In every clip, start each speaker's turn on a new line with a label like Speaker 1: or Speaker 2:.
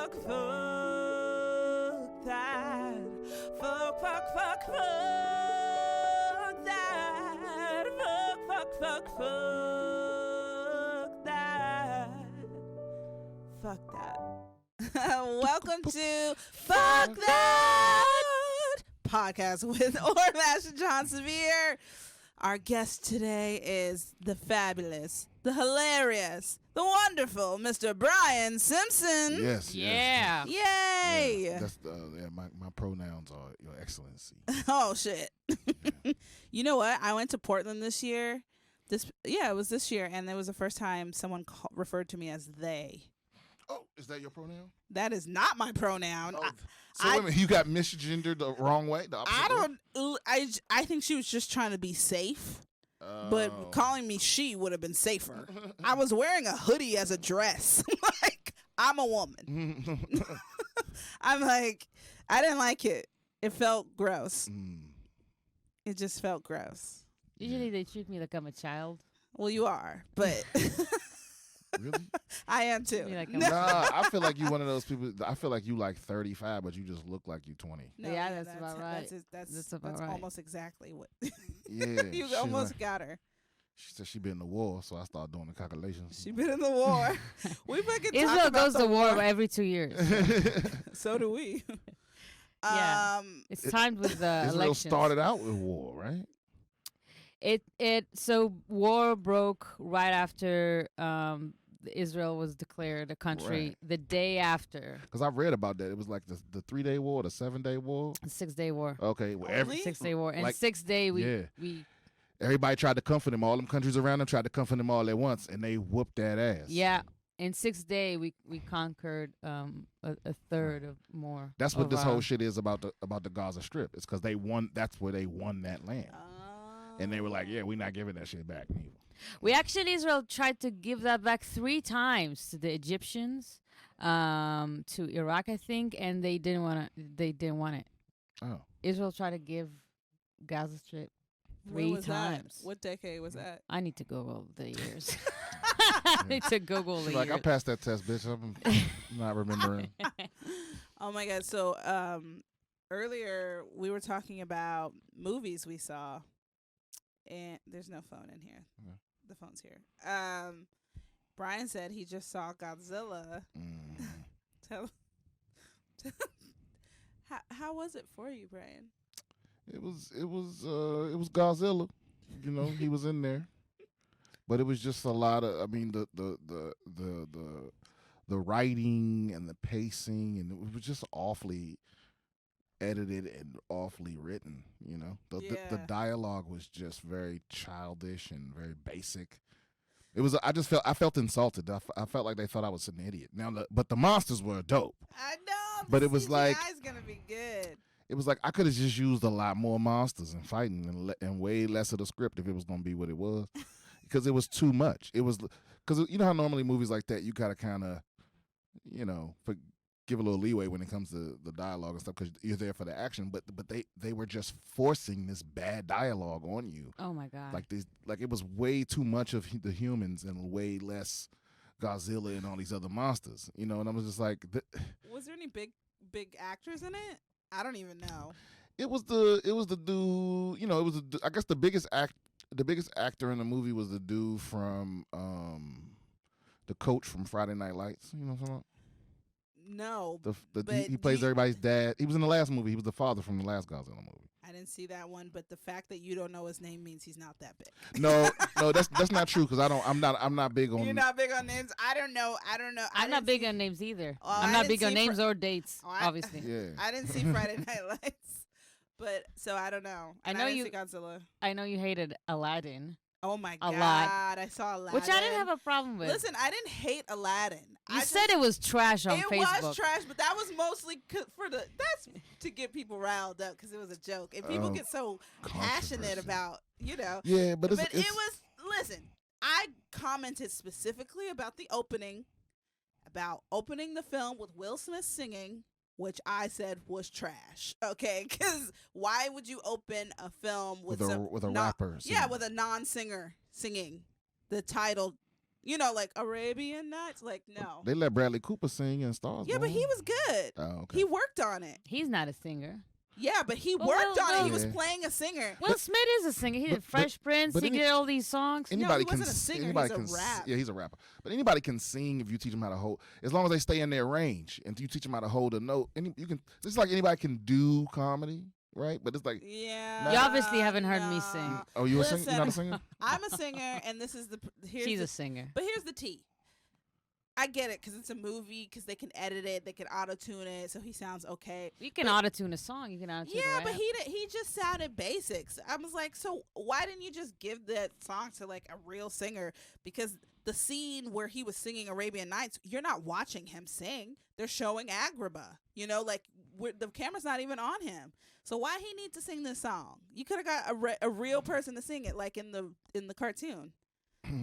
Speaker 1: fuck that. Fuck that. Fuck that. Fuck that. Welcome to Fuck That podcast with Master Jihan Sabir. Our guest today is the fabulous, the hilarious, the wonderful Mr. Brian Simpson.
Speaker 2: Yes.
Speaker 3: Yeah.
Speaker 1: Yay.
Speaker 2: Yeah, that's my pronouns are Your Excellency.
Speaker 1: Oh, shit.
Speaker 2: Yeah.
Speaker 1: You know what? I went to Portland this year. It was this year, and it was the first time someone referred to me as they.
Speaker 2: Oh, is that your pronoun?
Speaker 1: That is not my pronoun.
Speaker 2: Oh, wait a minute, you got misgendered the wrong way? The opposite way?
Speaker 1: I think she was just trying to be safe. But calling me she would have been safer. I was wearing a hoodie as a dress. Like, I'm a woman. I'm like, I didn't like it. It felt gross. It just felt gross.
Speaker 3: Usually they treat me like I'm a child.
Speaker 1: Well, you are, but
Speaker 2: Really?
Speaker 1: I am too.
Speaker 2: Nah, I feel like you one of those people. I feel like you like 35, but you just look like you 20.
Speaker 1: No,
Speaker 3: Yeah, that's about right.
Speaker 1: That's
Speaker 3: about right.
Speaker 1: almost exactly what.
Speaker 2: Yeah,
Speaker 1: You
Speaker 2: she
Speaker 1: almost
Speaker 2: like-
Speaker 1: got her.
Speaker 2: She said she been in the war, so I started doing the calculations.
Speaker 1: She been in the war. We fucking talk
Speaker 3: Israel
Speaker 1: about
Speaker 3: goes
Speaker 1: the
Speaker 3: to war every 2 years.
Speaker 1: So do we.
Speaker 3: Yeah. It's timed with the
Speaker 2: Israel
Speaker 3: elections.
Speaker 2: started out with war, right?
Speaker 3: So war broke right after Israel was declared a country.
Speaker 2: Right.
Speaker 3: The day after.
Speaker 2: Because I read about that. It was like the 3-day war, the 7-day war.
Speaker 3: 6-day war.
Speaker 2: Okay, well,
Speaker 1: Only?
Speaker 3: 6-day war. And
Speaker 2: Like-
Speaker 3: 6 day we
Speaker 2: everybody tried to comfort him. All them countries around them tried to comfort him all at once, and they whooped that ass.
Speaker 3: yeah. In 6 day we conquered a third of more.
Speaker 2: That's what
Speaker 3: of,
Speaker 2: this whole shit is about the Gaza Strip. It's because they won. That's where they won that land, and they were like, "Yeah, we're not giving that shit back."
Speaker 3: We actually Israel tried to give that back 3 times to the Egyptians, to Iraq, I think, and they didn't want it.
Speaker 2: Oh,
Speaker 3: Israel tried to give Gaza Strip
Speaker 1: When
Speaker 3: 3
Speaker 1: was that?
Speaker 3: times.
Speaker 1: What decade was that?
Speaker 3: I need to Google the years. I need to Google the
Speaker 2: she's like,
Speaker 3: years.
Speaker 2: "I passed that test, bitch. I'm not remembering."
Speaker 1: Oh my god! So earlier we were talking about movies we saw, and there's no phone in here.
Speaker 2: Okay.
Speaker 1: The phone's here. Brian said he just saw Godzilla. Tell how was it for you, Brian?
Speaker 2: It was Godzilla. You know, he was in there, but it was just a lot of. I mean, the writing and the pacing, and it was just awfully edited and awfully written. You know, the dialogue was just very childish and very basic. It was. I felt insulted. I felt like they thought I was an idiot. Now, but the monsters were dope.
Speaker 1: I know,
Speaker 2: But it was like-
Speaker 1: CGI is gonna be good.
Speaker 2: It was like I could have just used a lot more monsters and fighting and way less of the script if it was gonna be what it was, because it was too much. It was because you know how normally movies like that you gotta kind of, you know, give a little leeway when it comes to the dialogue and stuff because you're there for the action. But they were just forcing this bad dialogue on you.
Speaker 3: Oh my god!
Speaker 2: Like it was way too much of the humans and way less Godzilla and all these other monsters. You know, and I was just like,
Speaker 1: Was there any big actors in it? I don't even know.
Speaker 2: It was the dude. You know, it was I guess the biggest actor in the movie was the dude from the coach from Friday Night Lights. You know what I'm talking
Speaker 1: No,
Speaker 2: about? He plays everybody's dad. He was in the last movie. He was the father from the last Godzilla movie.
Speaker 1: I didn't see that one. But the fact that you don't know his name means he's not that big.
Speaker 2: No, that's not true because I'm not big on.
Speaker 1: You're not big on names. I don't know.
Speaker 3: I'm not big on names either.
Speaker 1: Oh,
Speaker 3: I'm
Speaker 1: I
Speaker 3: not
Speaker 1: didn't
Speaker 3: big on
Speaker 1: see
Speaker 3: names or dates, obviously.
Speaker 2: Yeah.
Speaker 1: I didn't see Friday Night Lights, but so I don't know.
Speaker 3: I
Speaker 1: And
Speaker 3: know
Speaker 1: didn't
Speaker 3: you-
Speaker 1: see Godzilla.
Speaker 3: I know you hated Aladdin,
Speaker 1: Oh my
Speaker 3: A
Speaker 1: god!
Speaker 3: lot.
Speaker 1: I saw Aladdin,
Speaker 3: which I didn't have a problem with.
Speaker 1: Listen, I didn't hate Aladdin.
Speaker 3: you said it was trash on
Speaker 1: it
Speaker 3: Facebook.
Speaker 1: was trash, but that was mostly that's to get people riled up because it was a joke, and people get so passionate
Speaker 2: controversy.
Speaker 1: about
Speaker 2: Yeah, but
Speaker 1: it was. Listen, I commented specifically about the opening, about opening the film with Will Smith singing, which I said was trash. Okay, because why would you open a film with
Speaker 2: a rapper?
Speaker 1: Yeah, with a non-singer singing the title You know, like Arabian Nights. Like, no.
Speaker 2: They let Bradley Cooper sing in Stars
Speaker 1: Yeah, but
Speaker 2: Born.
Speaker 1: he was good.
Speaker 2: Oh, okay.
Speaker 1: He worked on it.
Speaker 3: He's not a singer.
Speaker 1: Yeah, but he
Speaker 3: Well,
Speaker 1: worked on it. He was
Speaker 2: Yeah.
Speaker 1: playing a singer.
Speaker 3: Will Smith is a singer. He did
Speaker 2: but-
Speaker 3: Fresh Prince.
Speaker 2: but
Speaker 3: He
Speaker 2: any-
Speaker 3: did all these songs.
Speaker 2: Anybody
Speaker 1: he
Speaker 2: can.
Speaker 1: wasn't a singer,
Speaker 2: Anybody
Speaker 1: he's a
Speaker 2: can.
Speaker 1: rap.
Speaker 2: Yeah, he's a rapper. But anybody can sing if you teach them how to hold. As long as they stay in their range and you teach them how to hold a note. You can. It's like anybody can do comedy, right? But it's like.
Speaker 1: Yeah.
Speaker 3: You obviously haven't heard me sing.
Speaker 2: Oh, you a singer?
Speaker 1: Listen,
Speaker 2: You're not a singer?
Speaker 1: I'm a singer, and this is here's
Speaker 3: She's
Speaker 1: the,
Speaker 3: a singer.
Speaker 1: But here's the tea. I get it because it's a movie, because they can edit it, they can auto tune it, so he sounds okay.
Speaker 3: You can auto-tune a song. You can auto-tune
Speaker 1: Yeah,
Speaker 3: a
Speaker 1: but
Speaker 3: rap.
Speaker 1: he just sounded basics. I was like, so why didn't you just give that song to like a real singer? Because the scene where he was singing Arabian Nights, you're not watching him sing. They're showing Agrabah. You know, like the camera's not even on him. So why he need to sing this song? You could have got a real person to sing it, like in the cartoon.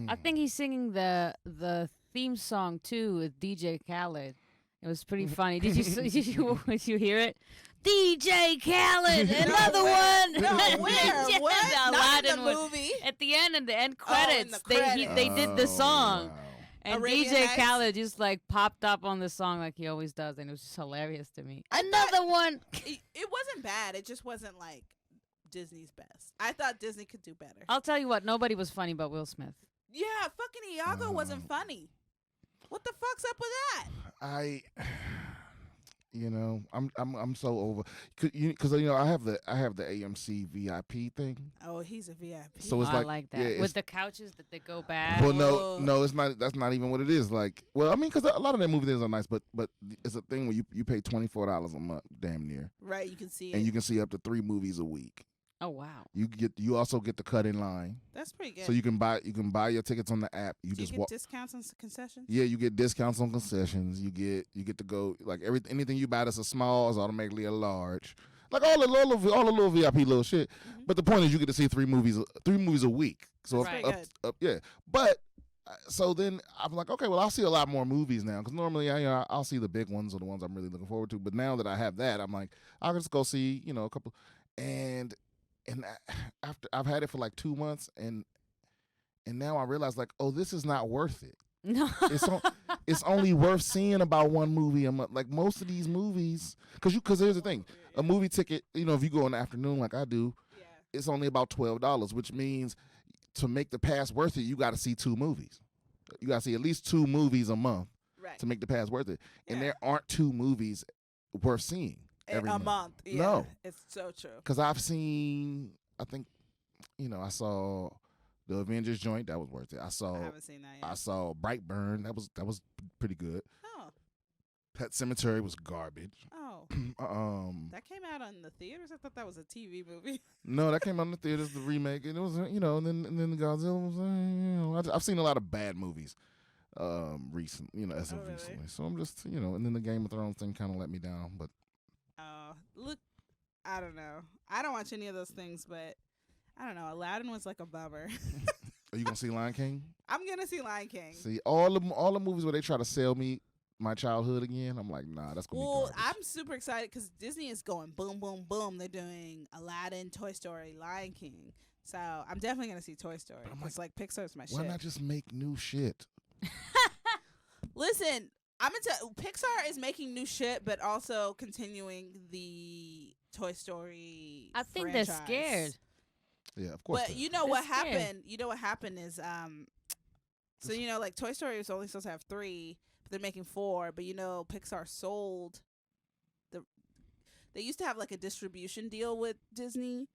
Speaker 3: I think he's singing the theme song too with DJ Khaled. It was pretty funny. Did you hear it? DJ Khaled, another one.
Speaker 1: No, where?
Speaker 3: Yeah,
Speaker 1: What?
Speaker 3: the
Speaker 1: Not in
Speaker 3: Aladdin
Speaker 1: the
Speaker 3: one.
Speaker 1: movie.
Speaker 3: At the end, in the end
Speaker 1: Oh, in
Speaker 3: credits,
Speaker 1: the credits.
Speaker 3: they did the song.
Speaker 2: Wow.
Speaker 3: And
Speaker 1: Arabian
Speaker 3: DJ
Speaker 1: Nights?
Speaker 3: Khaled just like popped up on the song like he always does, and it was just hilarious to me.
Speaker 1: I
Speaker 3: Another one.
Speaker 1: It wasn't bad. It just wasn't like Disney's best. I thought Disney could do better.
Speaker 3: I'll tell you what, nobody was funny but Will Smith.
Speaker 1: Yeah, fucking Iago wasn't funny. What the fuck's up with that?
Speaker 2: I'm so over because I have the AMC VIP thing.
Speaker 1: Oh, he's a VIP.
Speaker 2: So it's
Speaker 3: I like that.
Speaker 2: yeah,
Speaker 3: With the couches that they go back.
Speaker 2: well,
Speaker 1: Oh.
Speaker 2: no, it's not. That's not even what it is. Like, well, I mean, because a lot of their movie theaters are nice, but it's a thing where you pay $24 a month, damn near,
Speaker 1: Right, you can see
Speaker 2: and
Speaker 1: it.
Speaker 2: you can see up to 3 movies a week.
Speaker 3: Oh wow.
Speaker 2: You also get the cut in line,
Speaker 1: That's pretty good.
Speaker 2: so you can buy your tickets on the app. You
Speaker 1: Do you
Speaker 2: just
Speaker 1: get
Speaker 2: walk.
Speaker 1: discounts on concessions?
Speaker 2: Yeah, you get discounts on concessions. You get to go like anything you buy that's a small is automatically a large. Like all the little VIP little shit.
Speaker 1: Mhm.
Speaker 2: But the point is you get to see 3 movies a week. So
Speaker 1: That's
Speaker 3: Right.
Speaker 1: pretty
Speaker 2: up, yeah. But so then I'm like, okay, well I'll see a lot more movies now because normally I'll see the big ones or the ones I'm really looking forward to. But now that I have that, I'm like I'll just go see a couple. And after I've had it for like 2 months and now I realize like, oh, this is not worth it.
Speaker 3: No.
Speaker 2: It's only worth seeing about 1 movie a month. Like most of these movies, because here's the thing, a movie ticket, if you go in the afternoon like I do,
Speaker 1: Yeah.
Speaker 2: it's only about $12, which means to make the pass worth it, you got to see 2 movies. You got to see at least 2 movies a month
Speaker 1: Right.
Speaker 2: to make the pass worth it. And
Speaker 1: Yeah.
Speaker 2: there aren't 2 movies worth seeing every
Speaker 1: a month. Yeah.
Speaker 2: No.
Speaker 1: It's so true.
Speaker 2: Because I've seen, I think, I saw the Avengers joint. That was worth it. I
Speaker 1: I
Speaker 2: saw
Speaker 1: haven't seen that yet.
Speaker 2: I saw Brightburn. That was pretty good.
Speaker 1: Oh.
Speaker 2: Pet Cemetery was garbage.
Speaker 1: Oh. That came out on the theaters? I thought that was a TV movie.
Speaker 2: No, that came out in the theaters, the remake, and it was, and then Godzilla was, I've seen a lot of bad movies, recent, as of
Speaker 1: Oh, really?
Speaker 2: recently. So I'm just, and then the Game of Thrones thing kind of let me down. But
Speaker 1: Oh, look, I don't know. I don't watch any of those things, but I don't know. Aladdin was like a bummer.
Speaker 2: are you gonna see Lion King?
Speaker 1: I'm gonna see Lion King.
Speaker 2: See all the movies where they try to sell me my childhood again. I'm like, nah, that's gonna be
Speaker 1: Well,
Speaker 2: garbage.
Speaker 1: I'm super excited because Disney is going boom, boom, boom. They're doing Aladdin, Toy Story, Lion King. So I'm definitely gonna see Toy Story.
Speaker 2: But I'm
Speaker 1: It's like Pixar's my
Speaker 2: Why
Speaker 1: shit.
Speaker 2: not just make new shit?
Speaker 1: Listen, I'm into Pixar is making new shit, but also continuing the Toy Story.
Speaker 3: I think
Speaker 1: franchise.
Speaker 3: they're scared.
Speaker 2: Yeah, of course.
Speaker 1: But you know
Speaker 3: They're
Speaker 1: what
Speaker 3: scared.
Speaker 1: happened? You know what happened is so like Toy Story was only supposed to have 3, but they're making 4. But Pixar sold they used to have like a distribution deal with Disney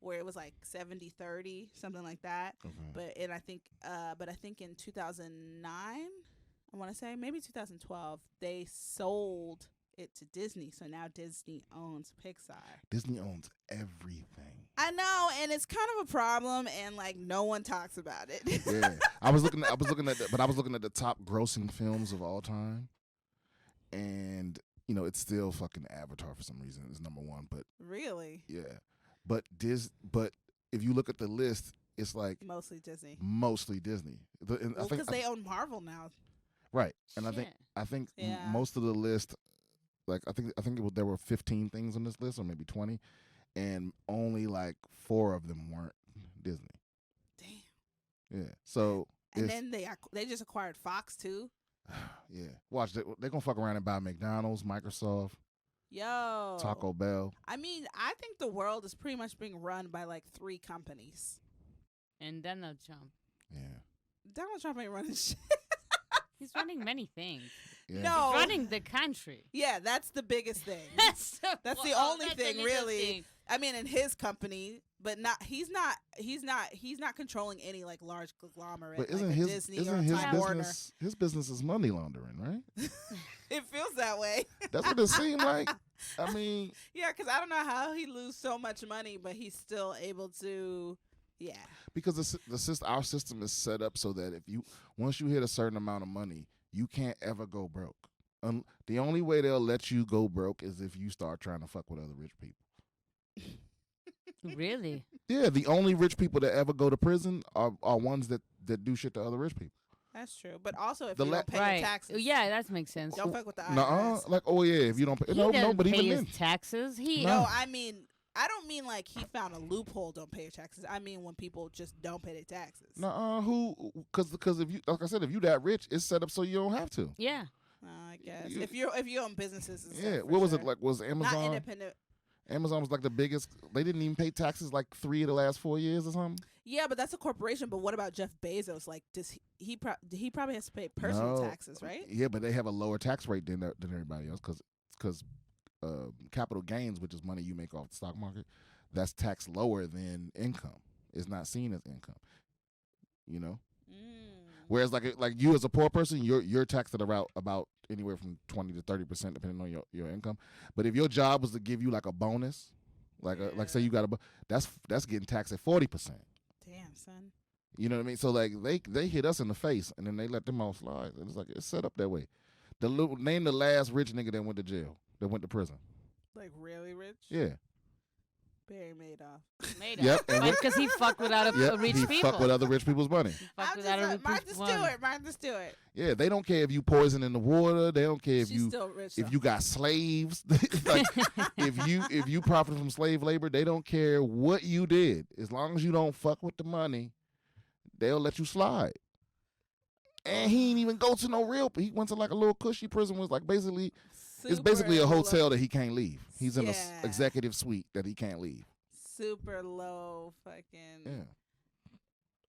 Speaker 1: where it was like 70-30, something like that.
Speaker 2: Okay.
Speaker 1: But I think in 2009, I want to say maybe 2012, they sold it to Disney. So now Disney owns Pixar.
Speaker 2: Disney owns everything.
Speaker 1: I know, and it's kind of a problem, and like no one talks about it.
Speaker 2: Yeah, I was looking at the top grossing films of all time, and it's still fucking Avatar for some reason. It's number 1, but
Speaker 1: Really,
Speaker 2: yeah, but if you look at the list, it's like
Speaker 1: mostly Disney.
Speaker 2: mostly Disney. And
Speaker 1: Well, because they own Marvel now.
Speaker 2: right, and
Speaker 3: Shit.
Speaker 2: I think
Speaker 1: Yeah.
Speaker 2: most of the list, like I think there were 15 things on this list, or maybe 20, and only like 4 of them weren't Disney.
Speaker 1: Damn.
Speaker 2: Yeah, so
Speaker 1: And then they just acquired Fox too.
Speaker 2: Yeah. Watch, they're going to fuck around and buy McDonald's, Microsoft,
Speaker 1: Yo.
Speaker 2: Taco Bell.
Speaker 1: I mean, I think the world is pretty much being run by like 3 companies.
Speaker 3: And Donald Trump.
Speaker 2: Yeah.
Speaker 1: Donald Trump ain't running shit.
Speaker 3: He's running many things.
Speaker 2: Yeah.
Speaker 1: No.
Speaker 3: He's running the country.
Speaker 1: Yeah, that's the biggest thing.
Speaker 3: That's
Speaker 1: the only thing, really. I mean, in his company, but he's not controlling any like large conglomerate.
Speaker 2: But isn't
Speaker 1: like
Speaker 2: his
Speaker 1: Disney
Speaker 2: isn't
Speaker 1: or
Speaker 2: his
Speaker 1: Time Warner.
Speaker 2: business his business is money laundering, right?
Speaker 1: It feels that way.
Speaker 2: That's what it seemed like. I mean,
Speaker 1: Yeah, because I don't know how he lose so much money, but he's still able to. Yeah.
Speaker 2: because our system is set up so that once you hit a certain amount of money, you can't ever go broke. The only way they'll let you go broke is if you start trying to fuck with other rich people.
Speaker 3: Really?
Speaker 2: Yeah, the only rich people that ever go to prison are ones that do shit to other rich people.
Speaker 1: That's true. But also, if
Speaker 2: The
Speaker 1: you don't pay
Speaker 3: Right.
Speaker 1: your taxes.
Speaker 3: Yeah, that makes sense.
Speaker 1: Don't fuck with the IRS.
Speaker 2: Nuh-uh. Like, oh yeah, if you don't pay,
Speaker 3: He
Speaker 2: no,
Speaker 3: doesn't
Speaker 2: but
Speaker 3: pay
Speaker 2: even
Speaker 3: his
Speaker 2: then,
Speaker 3: taxes. He
Speaker 2: No.
Speaker 1: No, I mean, I don't mean like he found a loophole. Don't pay your taxes. I mean when people just don't pay their taxes.
Speaker 2: because if you, like I said, if you that rich, it's set up so you don't have to.
Speaker 3: yeah.
Speaker 1: I guess
Speaker 2: You-
Speaker 1: if you own businesses. And
Speaker 2: Yeah,
Speaker 1: stuff, for
Speaker 2: what was
Speaker 1: sure.
Speaker 2: it like? Was
Speaker 1: Not
Speaker 2: Amazon?
Speaker 1: independent.
Speaker 2: Amazon was like the biggest. They didn't even pay taxes like 3 of the last 4 years or something.
Speaker 1: Yeah, but that's a corporation. But what about Jeff Bezos? Like, does he probably has to pay personal
Speaker 2: No.
Speaker 1: taxes, right?
Speaker 2: Yeah, but they have a lower tax rate than everybody else because capital gains, which is money you make off the stock market, that's taxed lower than income. It's not seen as income. You know. Whereas like you as a poor person, you're taxed at about anywhere from 20 to 30% depending on your income. But if your job was to give you like a bonus, like say you got that's getting taxed at 40%.
Speaker 1: Damn, son.
Speaker 2: You know what I mean? So like they hit us in the face and then they let them all slide. And it's like it's set up that way. Name the last rich nigga that went to jail, that went to prison.
Speaker 1: Like really rich?
Speaker 2: Yeah.
Speaker 1: Barry Madoff.
Speaker 2: Yep. And
Speaker 3: Because he fucked with other rich
Speaker 2: he
Speaker 3: people.
Speaker 2: fuck with other rich people's money.
Speaker 3: He fucked
Speaker 1: I'm
Speaker 3: with
Speaker 1: just
Speaker 3: other
Speaker 1: like,
Speaker 3: rich
Speaker 1: Martha
Speaker 3: people's money.
Speaker 1: Stewart. Martha Stewart.
Speaker 2: Yeah, they don't care if you poison in the water. They don't care if
Speaker 1: She's still rich.
Speaker 2: if
Speaker 1: though.
Speaker 2: you got slaves. Like, if you profit from slave labor, they don't care what you did. As long as you don't fuck with the money, they'll let you slide. And he ain't even go to no real. He went to like a little cushy prison. Was like basically, it's basically a hotel that he can't leave. He's in a executive suite that he can't leave.
Speaker 1: Super low fucking
Speaker 2: Yeah.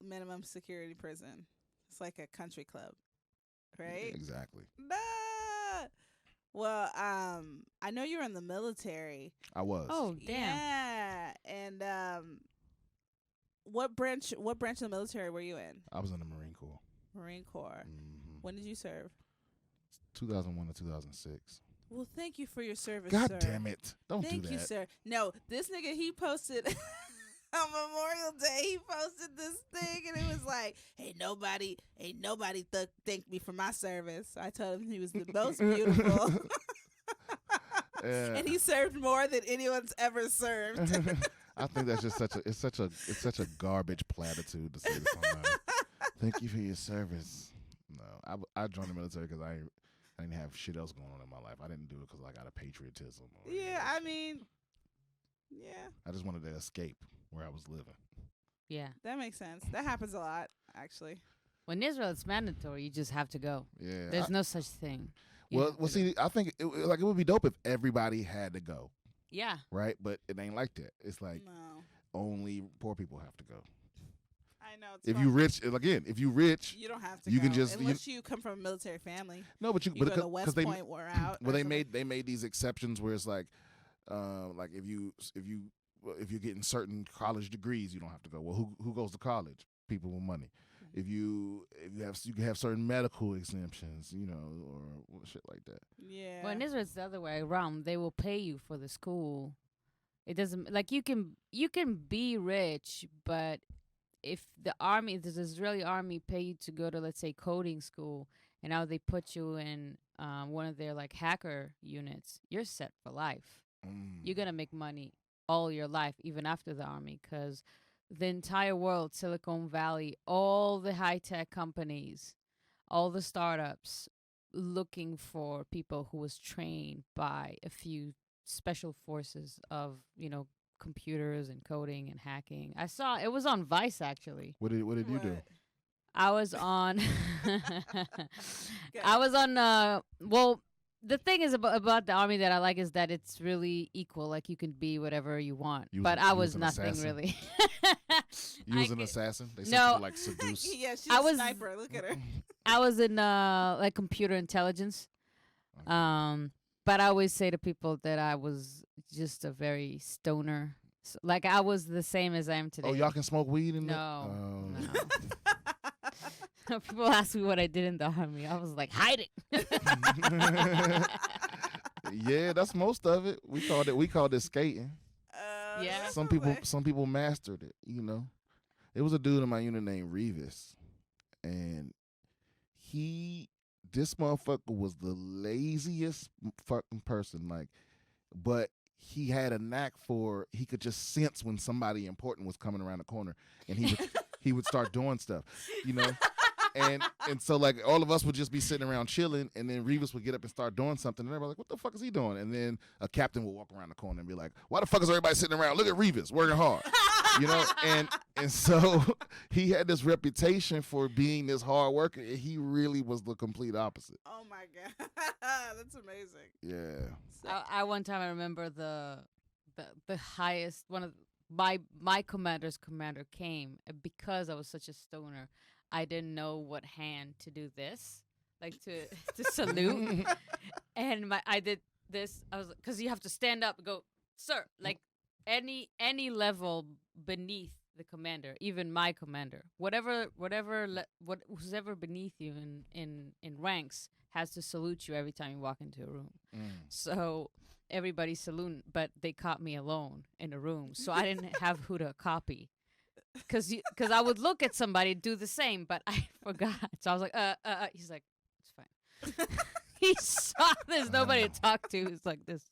Speaker 1: minimum security prison. It's like a country club, right?
Speaker 2: Exactly.
Speaker 1: Nah. Well, I know you were in the military.
Speaker 2: I was.
Speaker 3: Oh, damn.
Speaker 1: Yeah, and what branch of the military were you in?
Speaker 2: I was in the Marine Corps.
Speaker 1: Marine Corps.
Speaker 2: Mm-hmm.
Speaker 1: When did you serve?
Speaker 2: 2001 to 2006.
Speaker 1: Well, thank you for your service,
Speaker 2: God
Speaker 1: sir.
Speaker 2: damn it! Don't
Speaker 1: Thank
Speaker 2: do that.
Speaker 1: you, sir. No, this nigga, he posted on Memorial Day. He posted this thing, and it was like, "Ain't nobody thank me for my service." So I told him he was the most beautiful,
Speaker 2: Yeah.
Speaker 1: and he served more than anyone's ever served.
Speaker 2: I think that's just it's such a garbage platitude to say to somebody. Thank you for your service. No, I joined the military because I didn't have shit else going on in my life. I didn't do it because I got a patriotism.
Speaker 1: Yeah, I mean, yeah,
Speaker 2: I just wanted to escape where I was living.
Speaker 3: Yeah.
Speaker 1: that makes sense. That happens a lot, actually.
Speaker 3: When Israel, it's mandatory. You just have to go.
Speaker 2: Yeah.
Speaker 3: There's no such thing. You
Speaker 2: Well,
Speaker 3: have to
Speaker 2: see, I think it would be dope if everybody had to go,
Speaker 3: go. Yeah.
Speaker 2: right? But it ain't like that. It's like
Speaker 1: No,
Speaker 2: only poor people have to go.
Speaker 1: I know. It's
Speaker 2: If
Speaker 1: fun.
Speaker 2: you rich,
Speaker 1: You don't have to.
Speaker 2: you
Speaker 1: go,
Speaker 2: can just-
Speaker 1: unless you come from a military family.
Speaker 2: no, but
Speaker 1: You go to West
Speaker 2: they
Speaker 1: Point, we're out.
Speaker 2: well
Speaker 1: or
Speaker 2: they
Speaker 1: something.
Speaker 2: made these exceptions where it's like if you're getting certain college degrees, you don't have to go. Well, who goes to college? People with money.
Speaker 1: Mm-hmm.
Speaker 2: If you can have certain medical exemptions, or shit like that.
Speaker 1: Yeah.
Speaker 3: Well, in Israel, it's the other way around. They will pay you for the school. It doesn't like you can be rich, but if the Israeli army pay you to go to, let's say, coding school, and now they put you in one of their like hacker units, you're set for life. You're gonna make money all your life, even after the army, because the entire world, Silicon Valley, all the high-tech companies, all the startups looking for people who was trained by a few special forces of, computers and coding and hacking. I saw it was on Vice, actually.
Speaker 2: What did you do?
Speaker 3: I was on. I was on. Well, the thing is about the army that I like is that it's really equal. Like you can be whatever you want. But I was nothing
Speaker 2: assassin?
Speaker 3: really.
Speaker 2: You was an assassin? They said
Speaker 3: No.
Speaker 2: you could, like seduce.
Speaker 1: Yeah, she's
Speaker 3: I
Speaker 1: a
Speaker 3: was-
Speaker 1: sniper. Look at her.
Speaker 3: I was in like computer intelligence. But I always say to people that I was just a very stoner. Like I was the same as I am today.
Speaker 2: Oh, y'all can smoke weed in
Speaker 3: No.
Speaker 2: the
Speaker 3: No. People ask me what I did in the army. I was like, hide it.
Speaker 2: Yeah, that's most of it. We called it skating.
Speaker 3: Yeah.
Speaker 1: That's
Speaker 2: Some people mastered it, you know. There was a dude in my unit named Revis, and this motherfucker was the laziest fucking person, like, but he had a knack for, he could just sense when somebody important was coming around the corner, and he would start doing stuff, you know. And so, like, all of us would just be sitting around chilling, and then Revis would get up and start doing something, and everybody like, what the fuck is he doing? And then a captain would walk around the corner and be like, why the fuck is everybody sitting around? Look at Revis working hard, you know. And so he had this reputation for being this hard worker, and he really was the complete opposite.
Speaker 1: Oh my god, that's amazing.
Speaker 2: Yeah.
Speaker 3: I one time I remember the highest one of my commander's commander came because I was such a stoner. I didn't know what hand to do this, like to salute, and I did this. I was because you have to stand up and go, sir, like any level beneath the commander, even my commander, whoever beneath you in ranks has to salute you every time you walk into a room. So everybody saluting, but they caught me alone in a room, so I didn't have who to copy. Cause I would look at somebody do the same, but I forgot. So I was like, He's like, it's fine. He saw there's nobody to talk to. It's like this.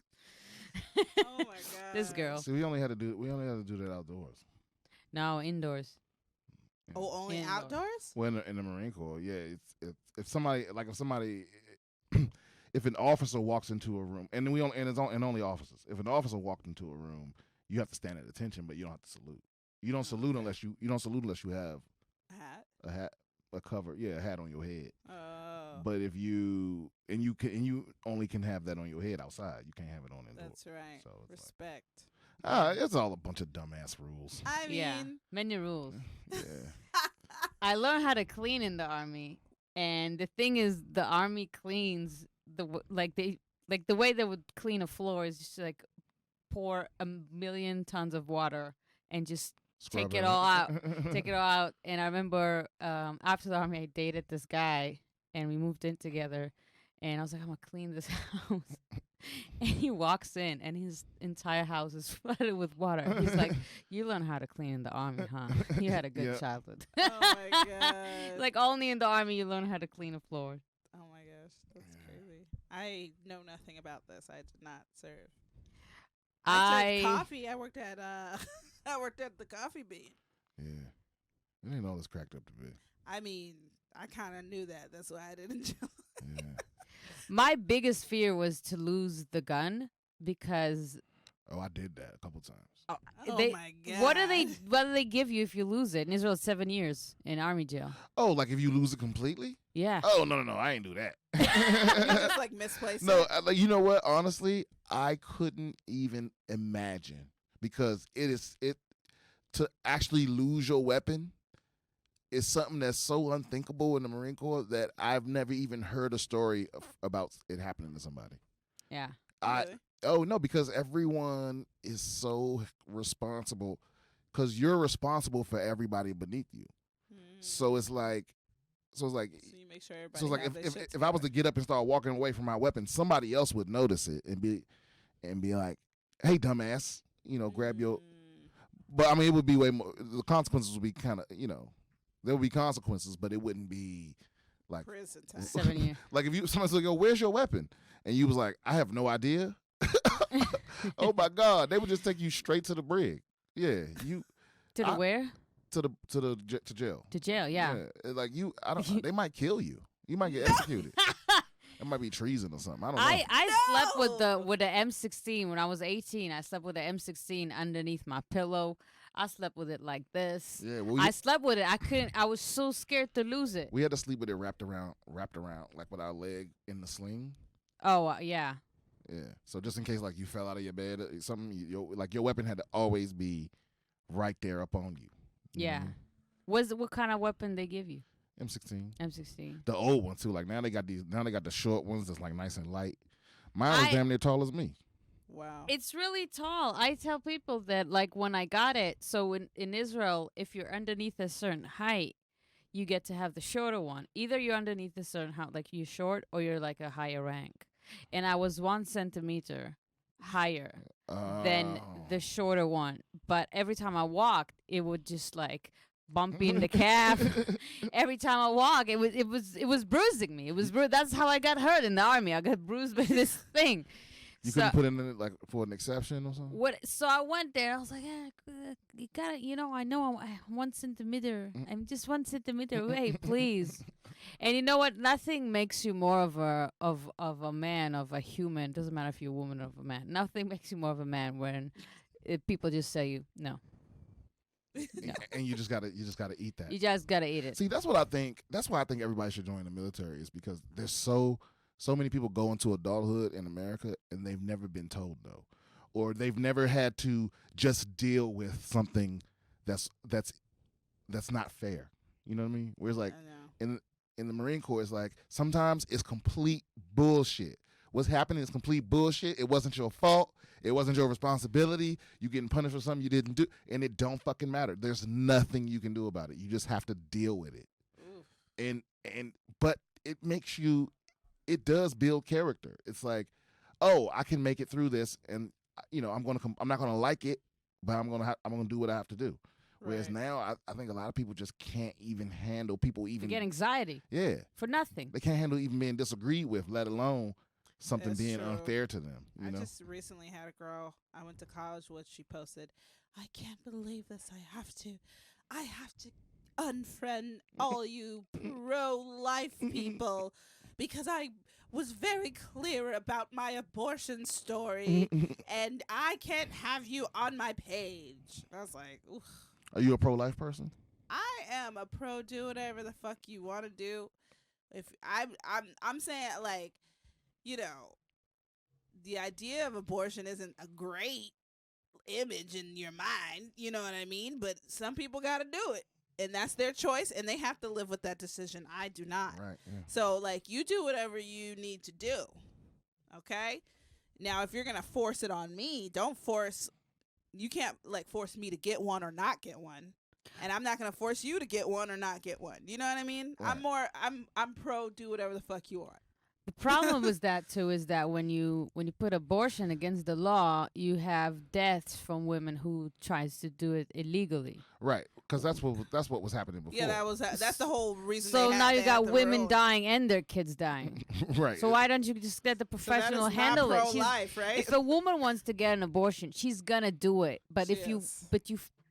Speaker 1: Oh my god.
Speaker 3: This girl.
Speaker 2: So we only had to do that outdoors.
Speaker 3: No, indoors.
Speaker 1: Oh, only
Speaker 3: Indoor.
Speaker 1: outdoors?
Speaker 2: Well, in the Marine Corps, yeah, if somebody if an officer walks into a room, and it's only officers. If an officer walked into a room, you have to stand at attention, but you don't have to salute. You don't salute unless you have
Speaker 1: A hat.
Speaker 2: a cover, a hat on your head.
Speaker 1: Oh.
Speaker 2: But if you only can have that on your head outside, you can't have it on indoors.
Speaker 1: That's right.
Speaker 2: So it's
Speaker 1: Respect.
Speaker 2: it's all a bunch of dumbass rules.
Speaker 1: I mean,
Speaker 3: Yeah, many rules.
Speaker 2: Yeah.
Speaker 3: I learned how to clean in the army, and the thing is, the army cleans the way they would clean a floor is just like pour 1,000,000 tons of water and just take it all out. Take it all out. And I remember after the army, I dated this guy, and we moved in together. And I was like, I'm gonna clean this house. And he walks in, and his entire house is flooded with water. He's like, "You learn how to clean in the army, huh? You had a good childhood."
Speaker 1: oh my god.
Speaker 3: Like only in the army you learn how to clean a floor.
Speaker 1: Oh my gosh, that's crazy. I know nothing about this. I did not serve. I took coffee. I worked at I worked at the Coffee Bean.
Speaker 2: Yeah. It ain't all this cracked up to be.
Speaker 1: I mean, I kind of knew that. That's why I didn't join.
Speaker 2: Yeah.
Speaker 3: My biggest fear was to lose the gun because
Speaker 2: Oh, I did that a couple times.
Speaker 1: Oh
Speaker 3: they,
Speaker 1: my god.
Speaker 3: what do they give you if you lose it? In Israel, it's 7 years in army jail.
Speaker 2: Oh, like if you lose it completely?
Speaker 3: Yeah.
Speaker 2: Oh, no, I ain't do that.
Speaker 1: You just like misplaced
Speaker 2: No,
Speaker 1: it?
Speaker 2: you know what? Honestly, I couldn't even imagine because to actually lose your weapon is something that's so unthinkable in the Marine Corps that I've never even heard a story about it happening to somebody.
Speaker 3: Yeah.
Speaker 1: Really?
Speaker 2: Oh no, because everyone is so responsible because you're responsible for everybody beneath you. So it's like. So you
Speaker 1: make sure everybody.
Speaker 2: So it's like
Speaker 1: have their shit
Speaker 2: if I was
Speaker 1: together.
Speaker 2: to get up and start walking away from my weapon, somebody else would notice it and be like, "Hey, dumbass, grab your." But I mean, it would be way more. The consequences would be kind of, there would be consequences, but it wouldn't be like
Speaker 1: prison time.
Speaker 3: 7 years.
Speaker 2: like if somebody's like, "Yo, where's your weapon?" and you was like, "I have no idea." Oh my God, they would just take you straight to the brig. Yeah,
Speaker 3: To the where?
Speaker 2: to jail.
Speaker 3: To jail. Yeah.
Speaker 2: Like I don't. They might kill you. You might get executed. It might be treason or something. I don't know.
Speaker 3: I slept with the M16 when I was 18. I slept with the M16 underneath my pillow. I slept with it like this.
Speaker 2: Yeah, well,
Speaker 3: I slept with it. I couldn't. I was so scared to lose it.
Speaker 2: we had to sleep with it wrapped around, like with our leg in the sling.
Speaker 3: Oh yeah.
Speaker 2: Yeah. So just in case, like you fell out of your bed, something, your weapon had to always be right there up on you.
Speaker 3: Yeah.
Speaker 2: know?
Speaker 3: What kind of weapon they give you?
Speaker 2: M16.
Speaker 3: M16.
Speaker 2: The old one too. Like now they got the short ones that's like nice and light. Mine was damn near tall as me.
Speaker 1: Wow.
Speaker 3: It's really tall. I tell people that, like, when I got it, so in Israel, if you're underneath a certain height, you get to have the shorter one. Either you're underneath a certain height, like you're short, or you're like a higher rank. And I was 1 centimeter higher than the shorter one. But every time I walked, it would just like bump me in the calf. Every time I walk, it was bruising me. That's how I got hurt in the army. I got bruised by this thing.
Speaker 2: You couldn't put in it like for an exception or something?
Speaker 3: So I went there. I was like, you got it. I know I'm 1 centimeter. I'm just 1 centimeter away, please. And you know what? Nothing makes you more of a man, of a human. Doesn't matter if you're a woman or a man. Nothing makes you more of a man when people just say you no. No.
Speaker 2: And you just gotta eat that.
Speaker 3: You just gotta eat it.
Speaker 2: See, that's what I think. That's why I think everybody should join the military, is because there's so many people go into adulthood in America and they've never been told no, or they've never had to just deal with something that's not fair. You know what I mean? Whereas like in the Marine Corps, it's like sometimes it's complete bullshit. What's happening is complete bullshit. It wasn't your fault. It wasn't your responsibility. You getting punished for something you didn't do, and it don't fucking matter. There's nothing you can do about it. You just have to deal with it. Oof. But it makes you. It does build character. It's like, oh, I can make it through this, and I'm not gonna like it, but I'm gonna do what I have to do. Whereas now, I think a lot of people just can't even handle people even.
Speaker 3: They get anxiety.
Speaker 2: Yeah.
Speaker 3: For nothing.
Speaker 2: They can't handle even being disagreed with, let alone something being unfair to them.
Speaker 1: I just recently had a girl I went to college with. She posted, "I can't believe this. I have to unfriend all you pro-life people because I was very clear about my abortion story and I can't have you on my page." I was like, oof.
Speaker 2: Are you a pro-life person?
Speaker 1: I am a pro. Do whatever the fuck you want to do. If I'm saying, like, the idea of abortion isn't a great image in your mind, you know what I mean? But some people got to do it, and that's their choice, and they have to live with that decision. I do not.
Speaker 2: Right. Yeah.
Speaker 1: So, like, you do whatever you need to do, okay? Now, if you're going to force it on me, you can't, like, force me to get one or not get one. And I'm not going to force you to get one or not get one. You know what I mean? Right. I'm pro do whatever the fuck you want.
Speaker 3: The problem with that too is that when you put abortion against the law, you have deaths from women who tries to do it illegally.
Speaker 2: Right, because that's what was happening before.
Speaker 1: Yeah, that's the whole reason.
Speaker 3: So now you got women dying and their kids dying.
Speaker 2: Right.
Speaker 3: So why don't you just let the professional handle it?
Speaker 1: Pro-life, right?
Speaker 3: If a woman wants to get an abortion, she's gonna do it. But if you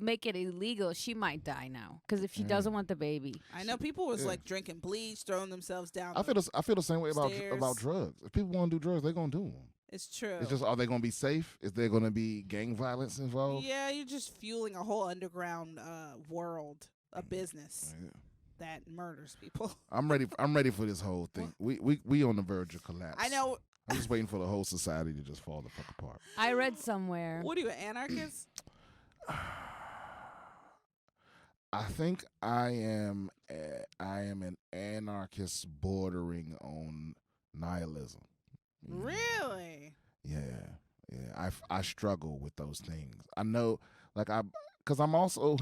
Speaker 3: make it illegal, she might die now because if she doesn't want the baby.
Speaker 1: I know people was like drinking bleach, throwing themselves down.
Speaker 2: I feel the same way about drugs. If people want to do drugs, they're gonna do them.
Speaker 1: It's true.
Speaker 2: It's just, are they gonna be safe? Is there gonna be gang violence involved?
Speaker 1: Yeah, you're just fueling a whole underground world, a business that murders people.
Speaker 2: I'm ready for this whole thing. We on the verge of collapse.
Speaker 1: I know.
Speaker 2: I'm just waiting for the whole society to just fall the fuck apart.
Speaker 3: I read somewhere.
Speaker 1: What are you, an anarchist?
Speaker 2: I think I am an anarchist bordering on nihilism.
Speaker 1: Really?
Speaker 2: Yeah. I struggle with those things. I know, because I'm also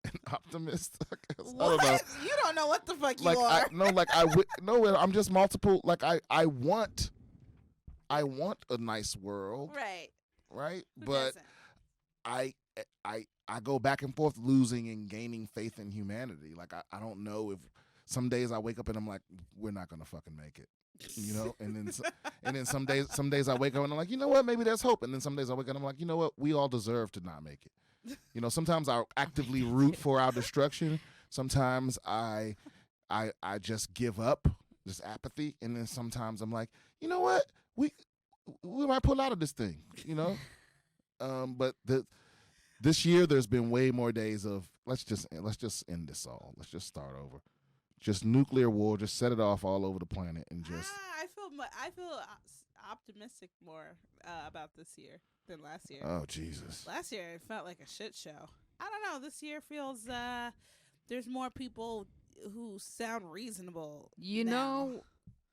Speaker 2: an optimist. I guess.
Speaker 1: What?
Speaker 2: I don't know.
Speaker 1: You don't know what the fuck you are.
Speaker 2: I'm just multiple. Like I want a nice world.
Speaker 1: Right.
Speaker 2: Right.
Speaker 1: Who
Speaker 2: but
Speaker 1: doesn't?
Speaker 2: I go back and forth losing and gaining faith in humanity. Like I don't know if some days I wake up and I'm like, we're not gonna fucking make it, and then some days I wake up and I'm like, you know what, maybe there's hope. And then some days I wake up and I'm like, you know what, we all deserve to not make it. Sometimes I actively root for our destruction. Sometimes I just give up, just apathy, and then sometimes I'm like, you know what, we might pull out of this thing, But This year, there's been way more days of let's just end this all. Let's just start over. Just nuclear war. Just set it off all over the planet and just.
Speaker 1: I feel optimistic more about this year than last year.
Speaker 2: Oh Jesus!
Speaker 1: Last year it felt like a shit show. I don't know. This year feels there's more people who sound reasonable.
Speaker 3: You
Speaker 1: now.
Speaker 3: know,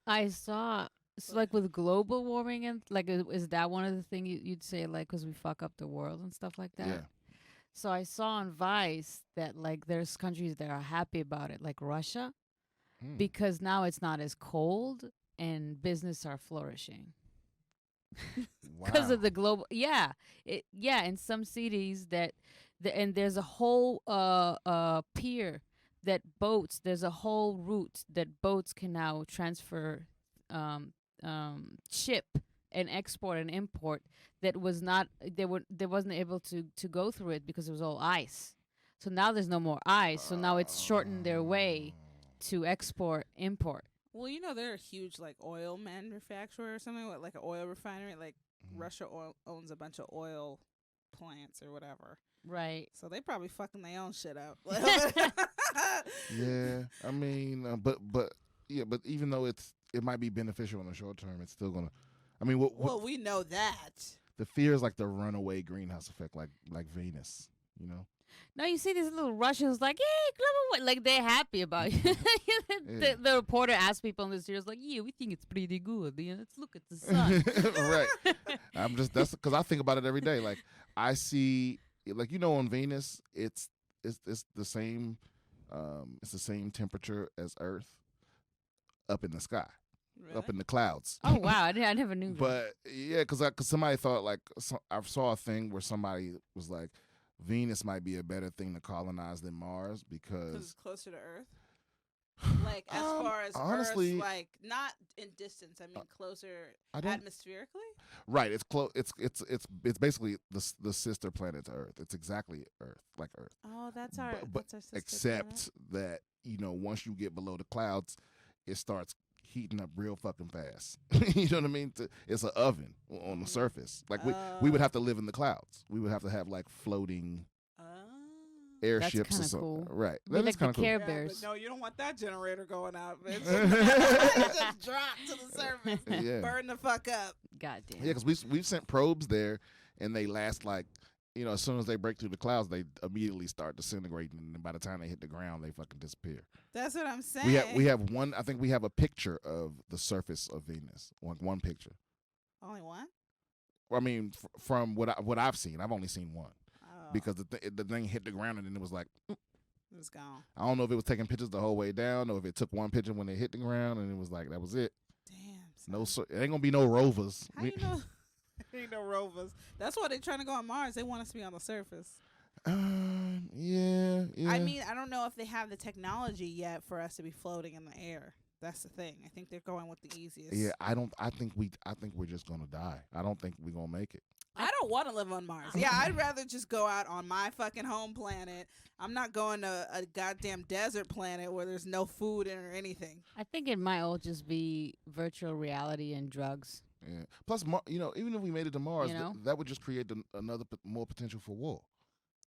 Speaker 3: I saw. It's like with global warming and like, is that one of the things you'd say like because we fuck up the world and stuff like that?
Speaker 2: Yeah.
Speaker 3: So I saw on Vice that like there's countries that are happy about it, like Russia, because now it's not as cold and business are flourishing. Because of the global, in some cities and there's a whole pier that boats. There's a whole route that boats can now transfer. Ship and export and import that was not they wasn't able to go through it because it was all ice. So now there's no more ice. So now it's shortened their way to import.
Speaker 1: Well, you know they're a huge like oil manufacturer or something like an oil refinery. Like Russia owns a bunch of oil plants or whatever.
Speaker 3: Right.
Speaker 1: So they probably fucking their own shit up.
Speaker 2: Yeah, I mean, but even though it might be beneficial in the short term, it's still gonna. I mean,
Speaker 1: well, we know that.
Speaker 2: The fear is like the runaway greenhouse effect, like Venus, you know.
Speaker 3: No, you see these little Russians like, hey, global, like they're happy about it. The reporter asked people in the series like, yeah, we think it's pretty good. You know, let's look at the sun.
Speaker 2: Right. That's because I think about it every day. Like I see, like on Venus, it's the same, it's the same temperature as Earth. Up in the sky,
Speaker 1: really?
Speaker 2: Up in the clouds.
Speaker 3: Oh wow, I never knew that.
Speaker 2: But yeah, because somebody thought I saw a thing where somebody was like, Venus might be a better thing to colonize than Mars because
Speaker 1: it's closer to Earth. Like as far as honestly, Earth, like not in distance. I mean closer atmospherically.
Speaker 2: Right. It's close. It's basically the sister planet to Earth. It's exactly Earth, like Earth.
Speaker 1: Oh, that's our.
Speaker 2: But
Speaker 1: that's our sister
Speaker 2: except
Speaker 1: planet?
Speaker 2: that once you get below the clouds, it starts heating up real fucking fast. You know what I mean? It's an oven on the surface. Like we would have to live in the clouds. We would have to have like floating airships or something.
Speaker 3: Cool.
Speaker 2: Right.
Speaker 3: That is kind of cool.
Speaker 1: Care Bears. No, you don't want that generator going out, bitch. It just drop to the surface.
Speaker 2: Yeah.
Speaker 1: Burn the fuck up.
Speaker 3: Goddamn.
Speaker 2: Yeah, because we've sent probes there, and they last like, as soon as they break through the clouds, they immediately start disintegrating, and by the time they hit the ground, they fucking disappear.
Speaker 1: That's what I'm saying.
Speaker 2: We have one. I think we have a picture of the surface of Venus. One picture.
Speaker 1: Only one?
Speaker 2: Well, I mean, from what I've seen, I've only seen one. Because the thing hit the ground and then it was like,
Speaker 1: it was gone.
Speaker 2: I don't know if it was taking pictures the whole way down or if it took one picture when they hit the ground and it was like that was it.
Speaker 1: Damn.
Speaker 2: Son. It ain't gonna be no rovers.
Speaker 1: How you know? Ain't no rovers. That's why they're trying to go on Mars. They want us to be on the surface.
Speaker 2: Yeah.
Speaker 1: I mean, I don't know if they have the technology yet for us to be floating in the air. That's the thing. I think they're going with the easiest.
Speaker 2: Yeah, I think we're just gonna die. I don't think we're gonna make it.
Speaker 1: I don't want to live on Mars. Yeah, I'd rather just go out on my fucking home planet. I'm not going to a goddamn desert planet where there's no food in or anything.
Speaker 3: I think it might all just be virtual reality and drugs.
Speaker 2: Yeah. Plus, even if we made it to Mars, that would just create another more potential for war.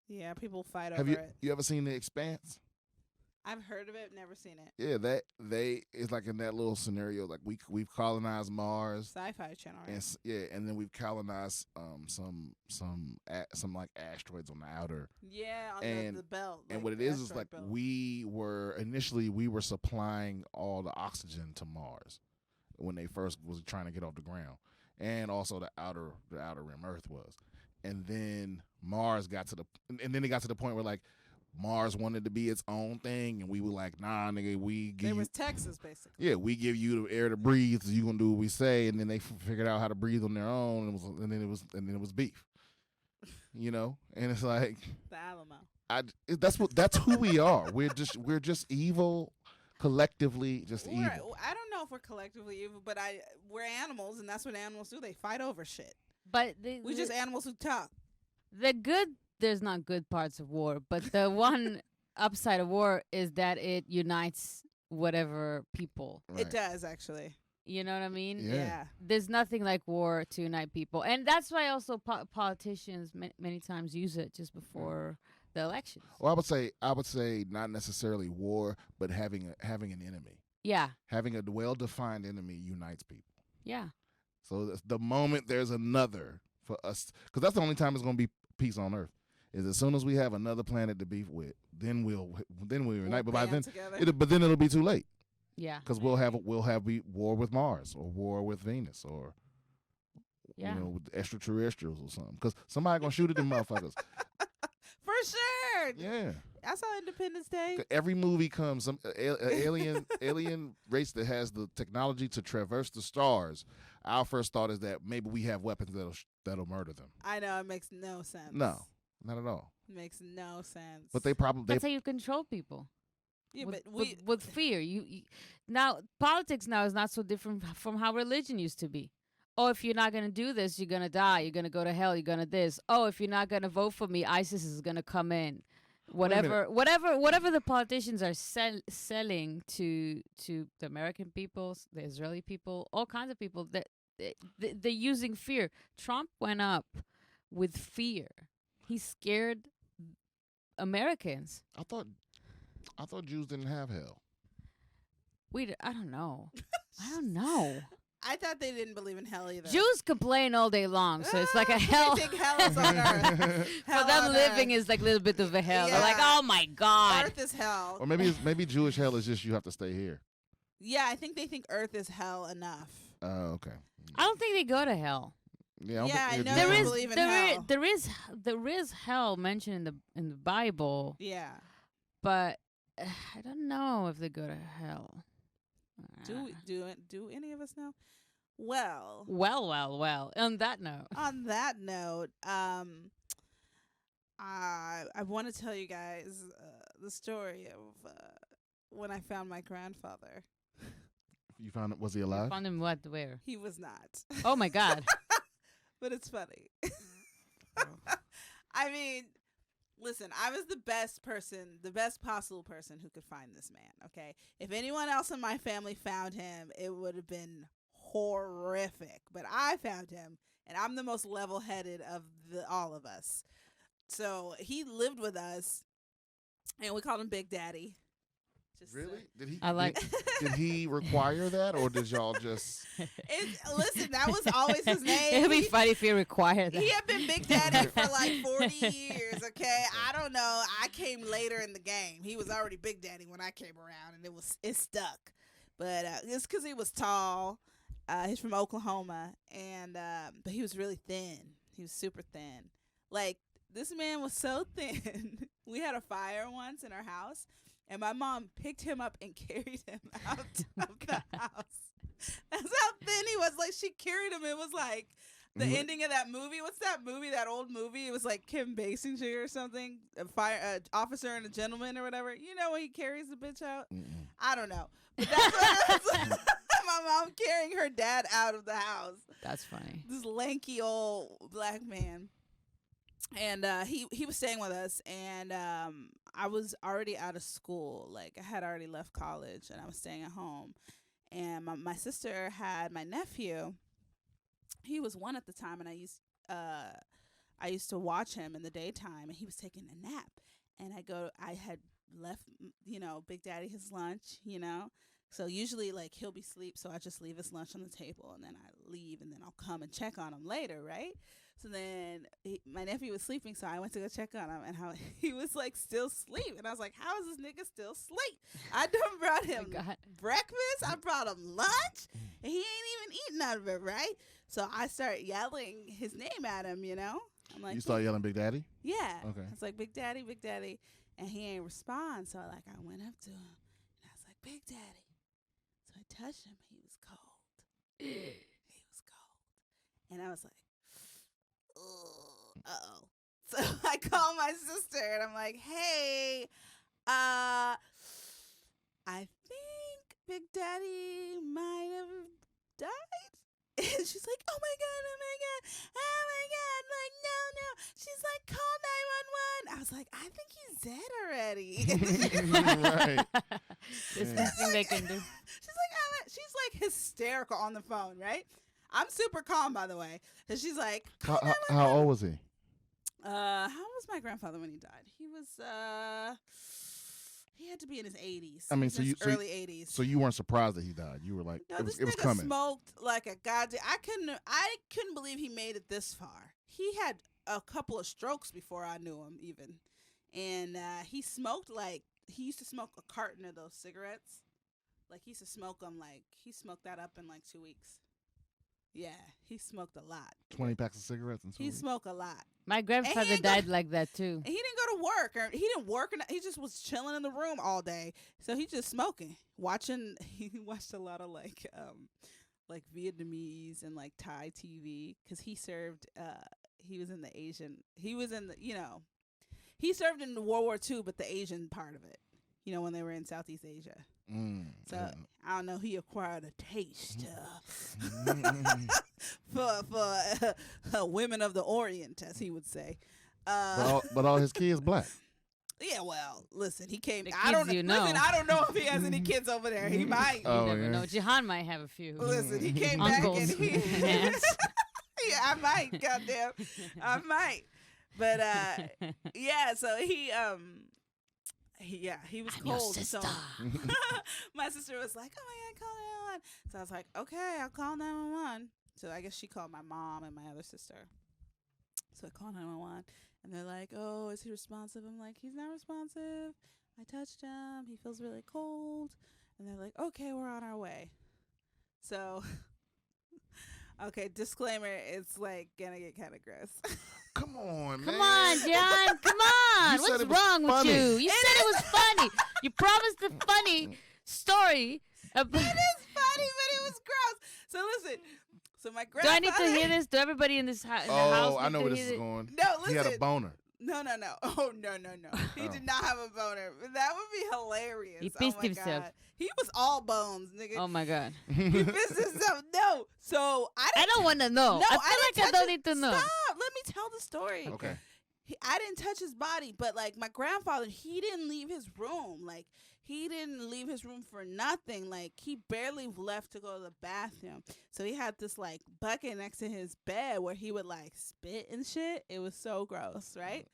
Speaker 1: Yeah, people fight over it.
Speaker 2: You ever seen The Expanse?
Speaker 1: I've heard of it, never seen it.
Speaker 2: Yeah, it's like in that little scenario, like we've colonized Mars,
Speaker 1: Sci-Fi Channel, right?
Speaker 2: and then we've colonized some like asteroids on the outer.
Speaker 1: Yeah, on the belt.
Speaker 2: And what it is like belt. We were supplying all the oxygen to Mars when they first was trying to get off the ground, and also the outer rim Earth was, and then Mars got to it got to the point where like. Mars wanted to be its own thing, and we were like, "Nah, nigga, we give." It
Speaker 1: was Texas, basically.
Speaker 2: Yeah, we give you the air to breathe, so you gonna do what we say, and then they figured out how to breathe on their own, and then it was beef, and it's like
Speaker 1: the Alamo.
Speaker 2: That's who we are. We're just evil, collectively, just evil.
Speaker 1: I don't know if we're collectively evil, but we're animals, and that's what animals do. They fight over shit.
Speaker 3: But
Speaker 1: we're just animals who talk.
Speaker 3: The good. There's not good parts of war, but the one upside of war is that it unites whatever people.
Speaker 1: Right. It does, actually.
Speaker 3: You know what I mean?
Speaker 2: Yeah.
Speaker 3: There's nothing like war to unite people, and that's why also politicians many times use it just before the elections.
Speaker 2: Well, I would say not necessarily war, but having an enemy.
Speaker 3: Yeah.
Speaker 2: Having a well-defined enemy unites people.
Speaker 3: Yeah.
Speaker 2: So the moment there's another for us, because that's the only time it's going to be peace on Earth, is as soon as we have another planet to beef with, then we'll unite. But by then, it'll be too late.
Speaker 3: Yeah.
Speaker 2: Because we'll have war with Mars or war with Venus or with extraterrestrials or something. Because somebody gonna shoot at them motherfuckers.
Speaker 1: For sure.
Speaker 2: Yeah.
Speaker 1: That's how Independence Day.
Speaker 2: Every movie comes some alien race that has the technology to traverse the stars. Our first thought is that maybe we have weapons that'll murder them.
Speaker 1: I know, it makes no sense.
Speaker 2: No, not at all.
Speaker 1: It makes no sense.
Speaker 2: But that's
Speaker 3: how you control people.
Speaker 1: Yeah,
Speaker 3: with fear. You now politics now is not so different from how religion used to be. Oh, if you're not gonna do this, you're gonna die. You're gonna go to hell. You're gonna this. Oh, if you're not gonna vote for me, ISIS is gonna come in. Whatever the politicians are selling to the American people, the Israeli people, all kinds of people, that they're using fear. Trump went up with fear. He scared Americans.
Speaker 2: I thought Jews didn't have hell.
Speaker 3: I don't know. I don't know.
Speaker 1: I thought they didn't believe in hell either.
Speaker 3: Jews complain all day long, so it's like a hell.
Speaker 1: They think hell is on Earth.
Speaker 3: For them, living is like a little bit of a hell.
Speaker 1: Yeah.
Speaker 3: They're like, oh my God.
Speaker 1: Earth is hell.
Speaker 2: Or maybe Jewish hell is just you have to stay here.
Speaker 1: Yeah, I think they think Earth is hell enough.
Speaker 2: Oh, okay.
Speaker 3: I don't think they go to hell.
Speaker 2: Yeah,
Speaker 1: I know
Speaker 3: there
Speaker 1: they
Speaker 3: is
Speaker 1: believe in hell.
Speaker 3: There is hell mentioned in the Bible.
Speaker 1: Yeah.
Speaker 3: But I don't know if they go to hell.
Speaker 1: Do any of us know? Well.
Speaker 3: On that note.
Speaker 1: On that note, I want to tell you guys the story of when I found my grandfather.
Speaker 2: You found it? Was he alive?
Speaker 3: You found him what? Where?
Speaker 1: He was not.
Speaker 3: Oh my God.
Speaker 1: But it's funny. I mean, listen, I was the best possible person who could find this man, okay? If anyone else in my family found him, it would have been horrific. But I found him, and I'm the most level-headed of all of us. So he lived with us, and we called him Big Daddy.
Speaker 2: Really?
Speaker 3: Did
Speaker 2: he require that, or did y'all just?
Speaker 1: Listen, that was always his name.
Speaker 3: It'd be funny if he required that.
Speaker 1: He had been Big Daddy for like 40 years. Okay, I don't know. I came later in the game. He was already Big Daddy when I came around, and it stuck. But it's because he was tall. He's from Oklahoma, and but he was really thin. He was super thin. Like, this man was so thin. We had a fire once in our house. And my mom picked him up and carried him out of the house. That's how thin he was. Like, she carried him. It was like the ending of that movie. What's that movie? That old movie? It was like Kim Basinger or something. A fire officer and a gentleman or whatever. You know when he carries the bitch out? Mm-mm. I don't know. But that's what my mom carrying her dad out of the house.
Speaker 3: That's funny.
Speaker 1: This lanky old black man. And he was staying with us, and I was already out of school. Like, I had already left college, and I was staying at home. And my sister had my nephew. He was 1 at the time, and I used to watch him in the daytime, and he was taking a nap. And I had left, Big Daddy his lunch, So usually, like, he'll be asleep, so I just leave his lunch on the table, and then I leave, and then I'll come and check on him later, right? So then my nephew was sleeping, so I went to go check on him, and he was, like, still asleep. And I was like, how is this nigga still asleep? I done brought him breakfast. I brought him lunch, and he ain't even eating none of it, right? So I start yelling his name at him, I'm like,
Speaker 2: you start yelling Big Daddy?
Speaker 1: Yeah.
Speaker 2: Okay.
Speaker 1: I was like, Big Daddy, Big Daddy. And he ain't respond. So, like, I went up to him, and I was like, Big Daddy. So I touched him. He was cold. He was cold. And I was like, uh-oh. So I call my sister, and I'm like, hey, I think Big Daddy might have died. And she's like, oh my God, like, no. She's like, call 911. I was like, I think he's dead already.
Speaker 3: Right. There's nothing they can do.
Speaker 1: She's like, hysterical on the phone, right? I'm super calm, by the way. And she's like,
Speaker 2: how old was he?
Speaker 1: how was my grandfather when he died? He had to be in his 80s.
Speaker 2: I mean, so
Speaker 1: early 80s.
Speaker 2: So you weren't surprised that he died. You were like,
Speaker 1: no,
Speaker 2: it
Speaker 1: this
Speaker 2: was
Speaker 1: nigga
Speaker 2: coming.
Speaker 1: smoked like a goddamn. I couldn't believe he made it this far. He had a couple of strokes before I knew him, even, and he smoked like he used to smoke a carton of those cigarettes. Like he used to smoke them. Like he smoked that up in like 2 weeks. Yeah, he smoked a lot.
Speaker 2: 20 packs of cigarettes in 2 weeks.
Speaker 1: He smoked a lot.
Speaker 3: My grandfather died like that too.
Speaker 1: And he didn't go to work, or he didn't work. He just was chilling in the room all day. So he just smoking, watching. He watched a lot of like Vietnamese and like Thai TV because he served. He was in the Asian. He was in the he served in World War II, but the Asian part of it. When they were in Southeast Asia. So I don't know. He acquired a taste for women of the Orient, as he would say.
Speaker 2: But all his kids black.
Speaker 1: Yeah, well, listen, he came.
Speaker 3: The
Speaker 1: I don't
Speaker 3: kids
Speaker 1: know. Listen, I don't know if he has any kids over there. He might.
Speaker 3: You never know. Jihan might have a few.
Speaker 1: Listen, he came
Speaker 3: Uncles.
Speaker 1: back and he.
Speaker 3: Aunts.
Speaker 1: Yeah, I might. Goddamn, I might. But yeah. So he was
Speaker 3: I'm
Speaker 1: cold.
Speaker 3: your
Speaker 1: So
Speaker 3: sister.
Speaker 1: my sister was like, "Oh my God, call 911." So I was like, "Okay, I'll call 911." So I guess she called my mom and my other sister. So I called 911, and they're like, "Oh, is he responsive?" I'm like, "He's not responsive. I touched him. He feels really cold." And they're like, "Okay, we're on our way." So, okay, disclaimer: it's like gonna get kind of gross.
Speaker 2: Come on, man.
Speaker 3: Come on, John. Come on.
Speaker 2: You said
Speaker 3: What's
Speaker 2: it was
Speaker 3: wrong
Speaker 2: funny.
Speaker 3: with you? You said it was funny. You promised a funny story.
Speaker 1: It is funny, but it was gross. So listen. So my
Speaker 3: Do
Speaker 1: grandfather.
Speaker 3: I need to hear this? Do everybody in this house?
Speaker 2: Oh, I know where this is going.
Speaker 1: No, listen.
Speaker 2: He had a boner.
Speaker 1: No. Oh, no. He did not have a boner. That would be hilarious.
Speaker 3: He pissed
Speaker 1: oh my
Speaker 3: himself.
Speaker 1: God. He was all bones, nigga.
Speaker 3: Oh my God.
Speaker 1: He pissed himself. No. So
Speaker 3: I don't want to know.
Speaker 1: No,
Speaker 3: I
Speaker 1: didn't
Speaker 3: feel like I
Speaker 1: touch
Speaker 3: don't
Speaker 1: his-
Speaker 3: need to know.
Speaker 1: Stop. Let me tell the story.
Speaker 2: Okay.
Speaker 1: I didn't touch his body, but like my grandfather, he didn't leave his room. Like he didn't leave his room for nothing. Like he barely left to go to the bathroom. So he had this like bucket next to his bed where he would like spit and shit. It was so gross, right?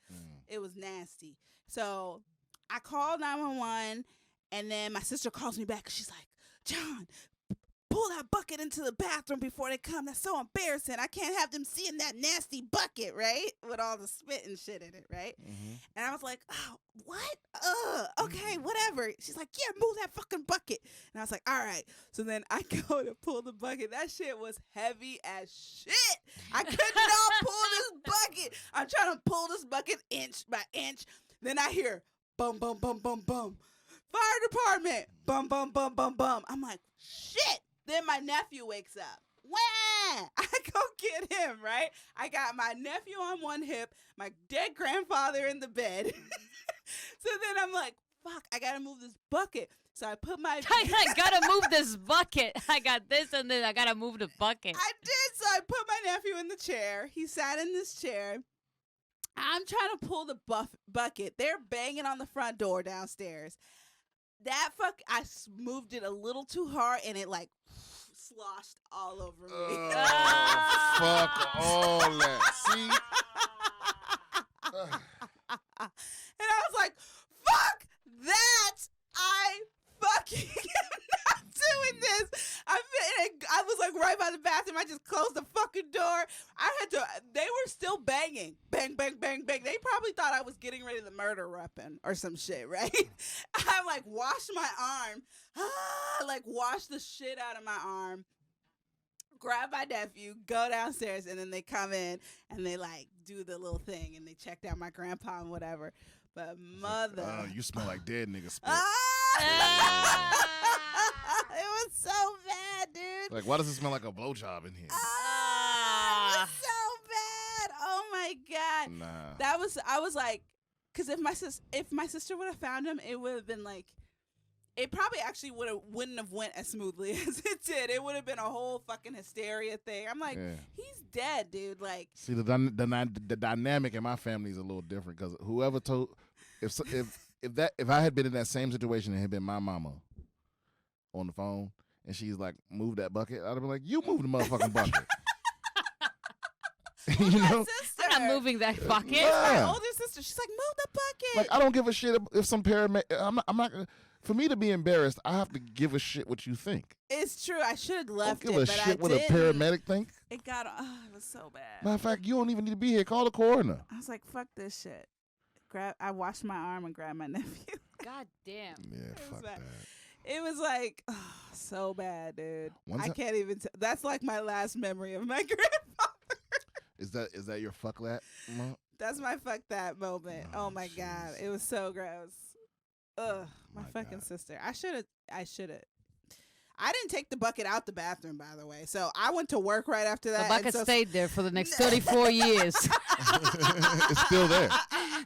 Speaker 1: It was nasty. So I called 911, and then my sister calls me back. She's like, "John, pull that bucket into the bathroom before they come. That's so embarrassing. I can't have them seeing that nasty bucket, right? With all the spit and shit in it, right?" And I was like, "Oh, what? Okay, whatever." She's like, "Yeah, move that fucking bucket." And I was like, "All right." So then I go to pull the bucket. That shit was heavy as shit. I could not pull this bucket. I'm trying to pull this bucket inch by inch. Then I hear bum, bum, bum, bum, bum. Fire department. Bum, bum, bum, bum, bum. I'm like, shit. Then my nephew wakes up. Wah! I go get him, right? I got my nephew on one hip, my dead grandfather in the bed. So then I'm like, fuck, I gotta move this bucket. So I put my...
Speaker 3: I gotta move this bucket. I got this, and then I gotta move the bucket.
Speaker 1: I did. So I put my nephew in the chair. He sat in this chair. I'm trying to pull the bucket. They're banging on the front door downstairs. I moved it a little too hard, and it like sloshed all over me.
Speaker 2: Fuck all that. See?
Speaker 1: And I was like, fuck that. I fucking am not doing this. I was like right by the bathroom. I just closed the fucking door. They were still banging. Bang, bang, bang, bang. They probably thought I was getting ready to murder weapon or some shit, right? I like washed my arm. Like wash the shit out of my arm. Grab my nephew, go downstairs, and then they come in and they like do the little thing and they checked out my grandpa and whatever. But mother,
Speaker 2: You smell like dead nigga spit.
Speaker 1: It was so bad, dude.
Speaker 2: Like, why does it smell like a blowjob in here?
Speaker 1: It was so bad. Oh my God.
Speaker 2: Nah.
Speaker 1: I was like, because if my sister would have found him, it would have been like, it probably actually wouldn't have went as smoothly as it did. It would have been a whole fucking hysteria thing. I'm like, he's dead, dude. Like,
Speaker 2: see, the dynamic in my family is a little different because whoever told, if I had been in that same situation and it had been my mama on the phone and she's like, move that bucket, I'd be like, you move the motherfucking bucket. You know?
Speaker 1: Sister.
Speaker 3: I'm not moving that bucket.
Speaker 2: Yeah.
Speaker 1: My older sister, she's like, move the bucket.
Speaker 2: Like, I don't give a shit if some paramedic. I'm not. For me to be embarrassed, I have to give a shit what you think.
Speaker 1: It's true. I should have left
Speaker 2: Don't give
Speaker 1: it,
Speaker 2: a
Speaker 1: but
Speaker 2: shit
Speaker 1: I
Speaker 2: what
Speaker 1: didn't.
Speaker 2: a paramedic think.
Speaker 1: It got. It was so bad.
Speaker 2: Matter of fact, you don't even need to be here. Call the coroner.
Speaker 1: I was like, fuck this shit. I washed my arm and grabbed my nephew.
Speaker 3: God damn.
Speaker 2: Yeah, fuck
Speaker 1: bad.
Speaker 2: that.
Speaker 1: It was like so bad, dude.
Speaker 2: Once
Speaker 1: I can't even. That's like my last memory of my grandfather.
Speaker 2: Is that your fuck that?
Speaker 1: That's my fuck that moment. Oh my god, it was so gross. Ugh, my fucking
Speaker 2: God.
Speaker 1: sister. I should have. I didn't take the bucket out the bathroom, by the way. So I went to work right after that.
Speaker 3: The bucket
Speaker 1: and so
Speaker 3: stayed there for the next 34 years.
Speaker 2: It's still there.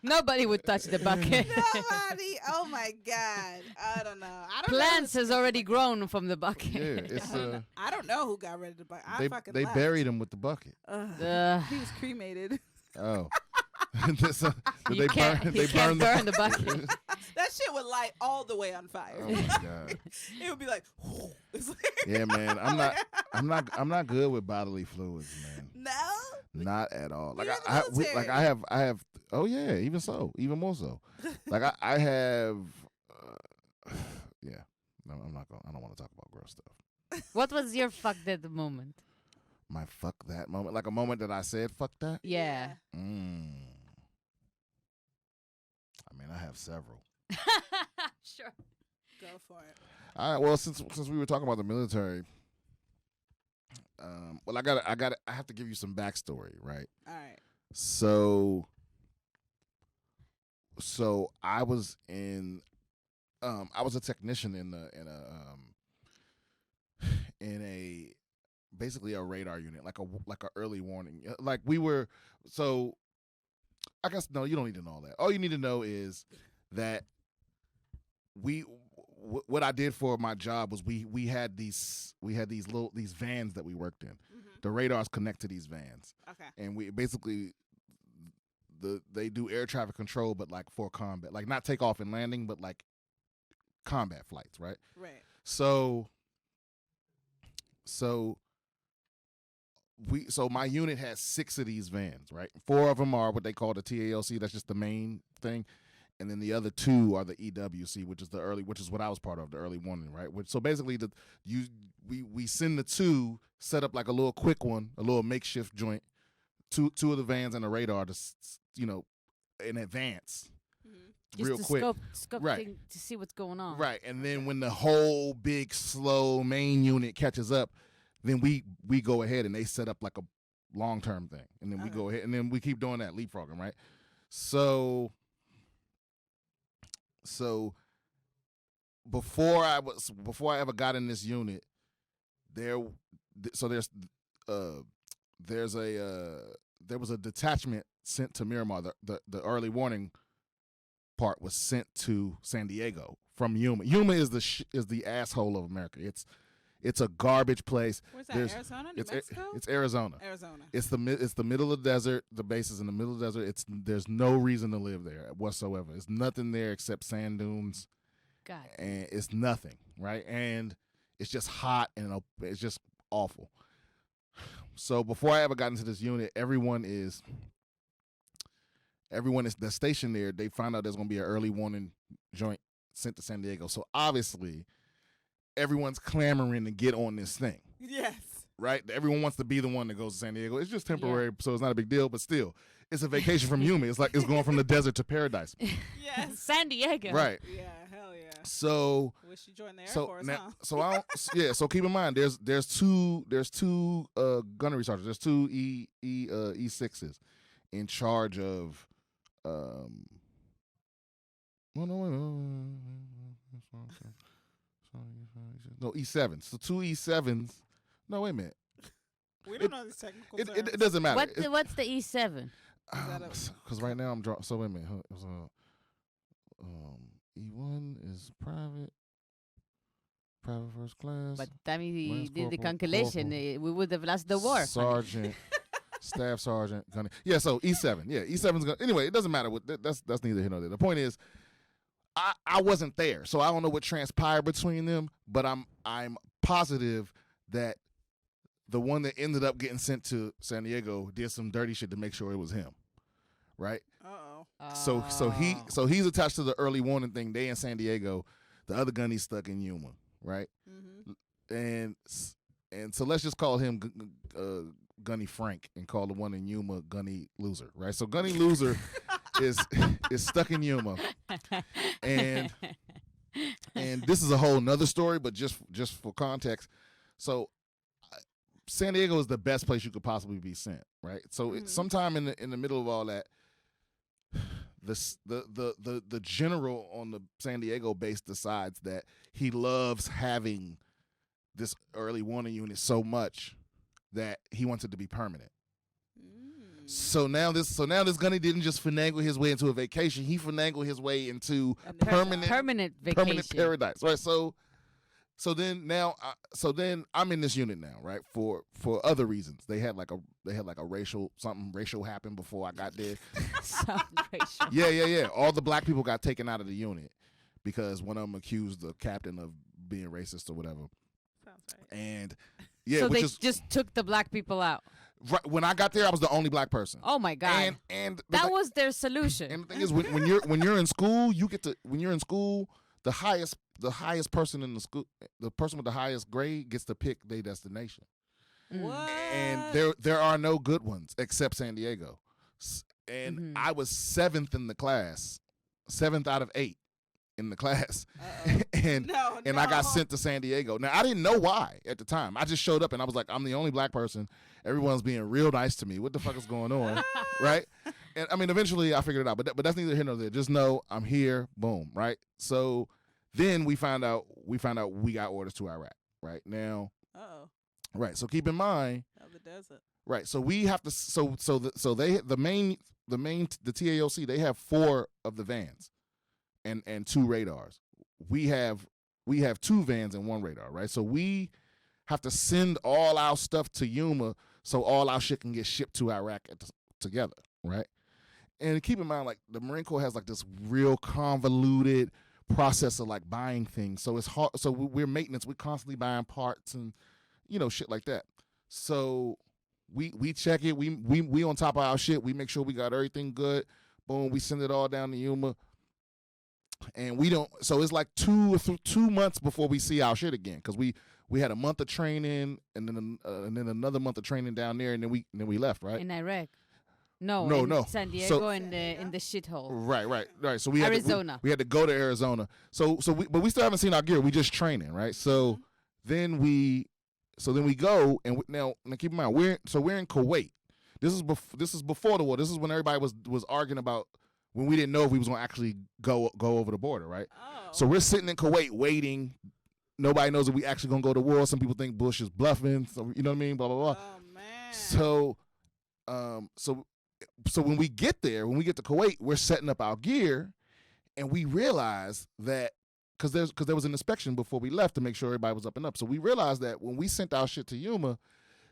Speaker 3: Nobody would touch the bucket.
Speaker 1: Nobody. Oh my god. I don't know.
Speaker 3: Plants has already grown from the bucket.
Speaker 2: Yeah, it's
Speaker 1: I don't know who got rid of the bucket.
Speaker 2: they
Speaker 1: left.
Speaker 2: buried him with the bucket.
Speaker 1: He was cremated.
Speaker 2: Oh.
Speaker 3: You can't burn the bucket.
Speaker 1: That shit would light all the way on fire.
Speaker 2: Oh my god.
Speaker 1: It would be like, it's like
Speaker 2: Yeah, man. I'm not good with bodily fluids, man.
Speaker 1: no.
Speaker 2: Not at all. Like
Speaker 1: You're in the military.
Speaker 2: I have. Oh yeah, even more so. Like I have. Yeah. No, I'm not going. I don't want to talk about gross stuff.
Speaker 3: What was your fuck that moment?
Speaker 2: My fuck that moment, like a moment that I said fuck that.
Speaker 3: Yeah.
Speaker 2: I mean, I have several.
Speaker 3: Sure.
Speaker 1: Go for it.
Speaker 2: All right. Well, since we were talking about the military, well, I have to give you some backstory, right?
Speaker 1: All right.
Speaker 2: So I was I was a technician in a basically a radar unit, like a early warning. Like we were. So I guess no, you don't need to know all that. All you need to know is that what I did for my job was we had these vans that we worked in.
Speaker 1: Mm-hmm.
Speaker 2: The radars connect to these vans.
Speaker 1: Okay.
Speaker 2: And we basically they do air traffic control, but like for combat, like not takeoff and landing, but like combat flights, right?
Speaker 1: Right.
Speaker 2: So my unit has 6 of these vans, right? 4 of them are what they call the TALC. That's just the main thing. And then the other 2 are the EWC, which is what I was part of, the early warning, right? So basically, we send the 2, set up like a little quick one, a little makeshift joint, two of the vans and the radar to, in advance,
Speaker 3: Just
Speaker 2: real
Speaker 3: to
Speaker 2: quick,
Speaker 3: scope
Speaker 2: right?
Speaker 3: thing to see what's going on.
Speaker 2: Right, and then when the whole big slow main unit catches up, then we go ahead and they set up like a long-term thing, and then we go ahead and then we keep doing that leapfrogging, right? So before I ever got in this unit, there was a detachment sent to Miramar. The early warning part was sent to San Diego from Yuma. Yuma is the asshole of America. It's a garbage place.
Speaker 1: Where's that? Arizona? New Mexico?
Speaker 2: It's Arizona.
Speaker 1: Arizona.
Speaker 2: It's the middle of the desert. The base is in the middle of the desert. There's no reason to live there whatsoever. There's nothing there except sand dunes.
Speaker 3: God.
Speaker 2: And it's nothing, right? And it's just hot and it's just awful. So before I ever got into this unit, everyone is the station there. They found out there's gonna be an early warning joint sent to San Diego. So obviously, everyone's clamoring to get on this thing.
Speaker 1: Yes.
Speaker 2: Right? Everyone wants to be the one that goes to San Diego. It's just temporary, so it's not a big deal, but still, it's a vacation from Yuma. It's like it's going from the desert to paradise.
Speaker 1: Yes.
Speaker 3: San Diego.
Speaker 2: Right.
Speaker 1: Yeah, hell yeah.
Speaker 2: So
Speaker 1: Wish you joined the Air Force, huh?
Speaker 2: So keep in mind there's two gunnery sergeants. There's 2 E6s in charge of No, E7s. So 2 E7s. No, wait a minute.
Speaker 1: We don't know these technical terms.
Speaker 2: It doesn't matter.
Speaker 3: What's the E7?
Speaker 2: Because right now I'm drawing. So wait a minute. E1 is private first class.
Speaker 3: By the time he
Speaker 2: Lance
Speaker 3: did the
Speaker 2: corporal,
Speaker 3: calculation, we would have lost the war.
Speaker 2: Sergeant, staff sergeant, gunner. Yeah, so E7. Yeah, E7's gonna. Anyway, it doesn't matter. That's neither here nor there. The point is, I wasn't there, so I don't know what transpired between them. But I'm positive that the one that ended up getting sent to San Diego did some dirty shit to make sure it was him, right? So he's attached to the early warning thing. They in San Diego, the other gunny's stuck in Yuma, right? And so let's just call him Gunny Frank and call the one in Yuma Gunny Loser, right? So Gunny Loser is stuck in Yuma, and this is a whole nother story, but just for context, so San Diego is the best place you could possibly be sent, right? So sometime in the middle of all that, the general on the San Diego base decides that he loves having this early warning unit so much that he wants it to be permanent. So now this Gunny didn't just finagle his way into a vacation; he finagled his way into permanent vacation, permanent paradise, right? So then I'm in this unit now, right? For other reasons. They had like a racial happened before I got there.
Speaker 3: Racial.
Speaker 2: Yeah. All the black people got taken out of the unit because one of them accused the captain of being racist or whatever.
Speaker 1: Sounds right.
Speaker 2: And yeah,
Speaker 3: so they just took the black people out.
Speaker 2: Right, when I got there, I was the only black person.
Speaker 3: Oh my God!
Speaker 2: And
Speaker 3: that was their solution.
Speaker 2: And the thing is, when you're in school, the highest person in the school, the person with the highest grade gets to pick their destination.
Speaker 1: What?
Speaker 2: And there are no good ones except San Diego. And I was 7th in the class, 7th out of 8 in the class. and I got sent to San Diego. Now, I didn't know why at the time. I just showed up and I was like, I'm the only black person. Everyone's being real nice to me. What the fuck is going on? Right? And I mean, eventually I figured it out, but that's neither here nor there. Just know I'm here. Boom. Right? So then we found out we got orders to Iraq. Right? Now. Right. So keep in mind.
Speaker 1: The desert.
Speaker 2: Right. So we have to. The TAOC, they have 4 of the vans, and 2 radars. We have 2 vans and 1 radar. Right. So we have to send all our stuff to Yuma so all our shit can get shipped to Iraq together. Right. And keep in mind, like, the Marine Corps has like this real convoluted process of like buying things. So it's hard. So we're maintenance. We're constantly buying parts and shit like that. So we check it. We on top of our shit. We make sure we got everything good. Boom. We send it all down to Yuma. And we don't. So it's like 2 months before we see our shit again, because we had a month of training and then another month of training down there, and then we left, right?
Speaker 3: In Iraq. No. San Diego, so, in the shithole.
Speaker 2: Right. So we
Speaker 3: Arizona.
Speaker 2: We had to go to Arizona. But we still haven't seen our gear. We just training, right? So then we go, and now keep in mind we're in Kuwait. This is before the war. This is when everybody was arguing about when we didn't know if we was gonna actually go over the border, right?
Speaker 1: Oh.
Speaker 2: So we're sitting in Kuwait waiting. Nobody knows if we actually gonna go to war. Some people think Bush is bluffing. So you know what I mean? Blah blah blah.
Speaker 1: Oh man.
Speaker 2: So when we get there, when we get to Kuwait, we're setting up our gear, and we realize that because there was an inspection before we left to make sure everybody was up and up. So we realized that when we sent our shit to Yuma,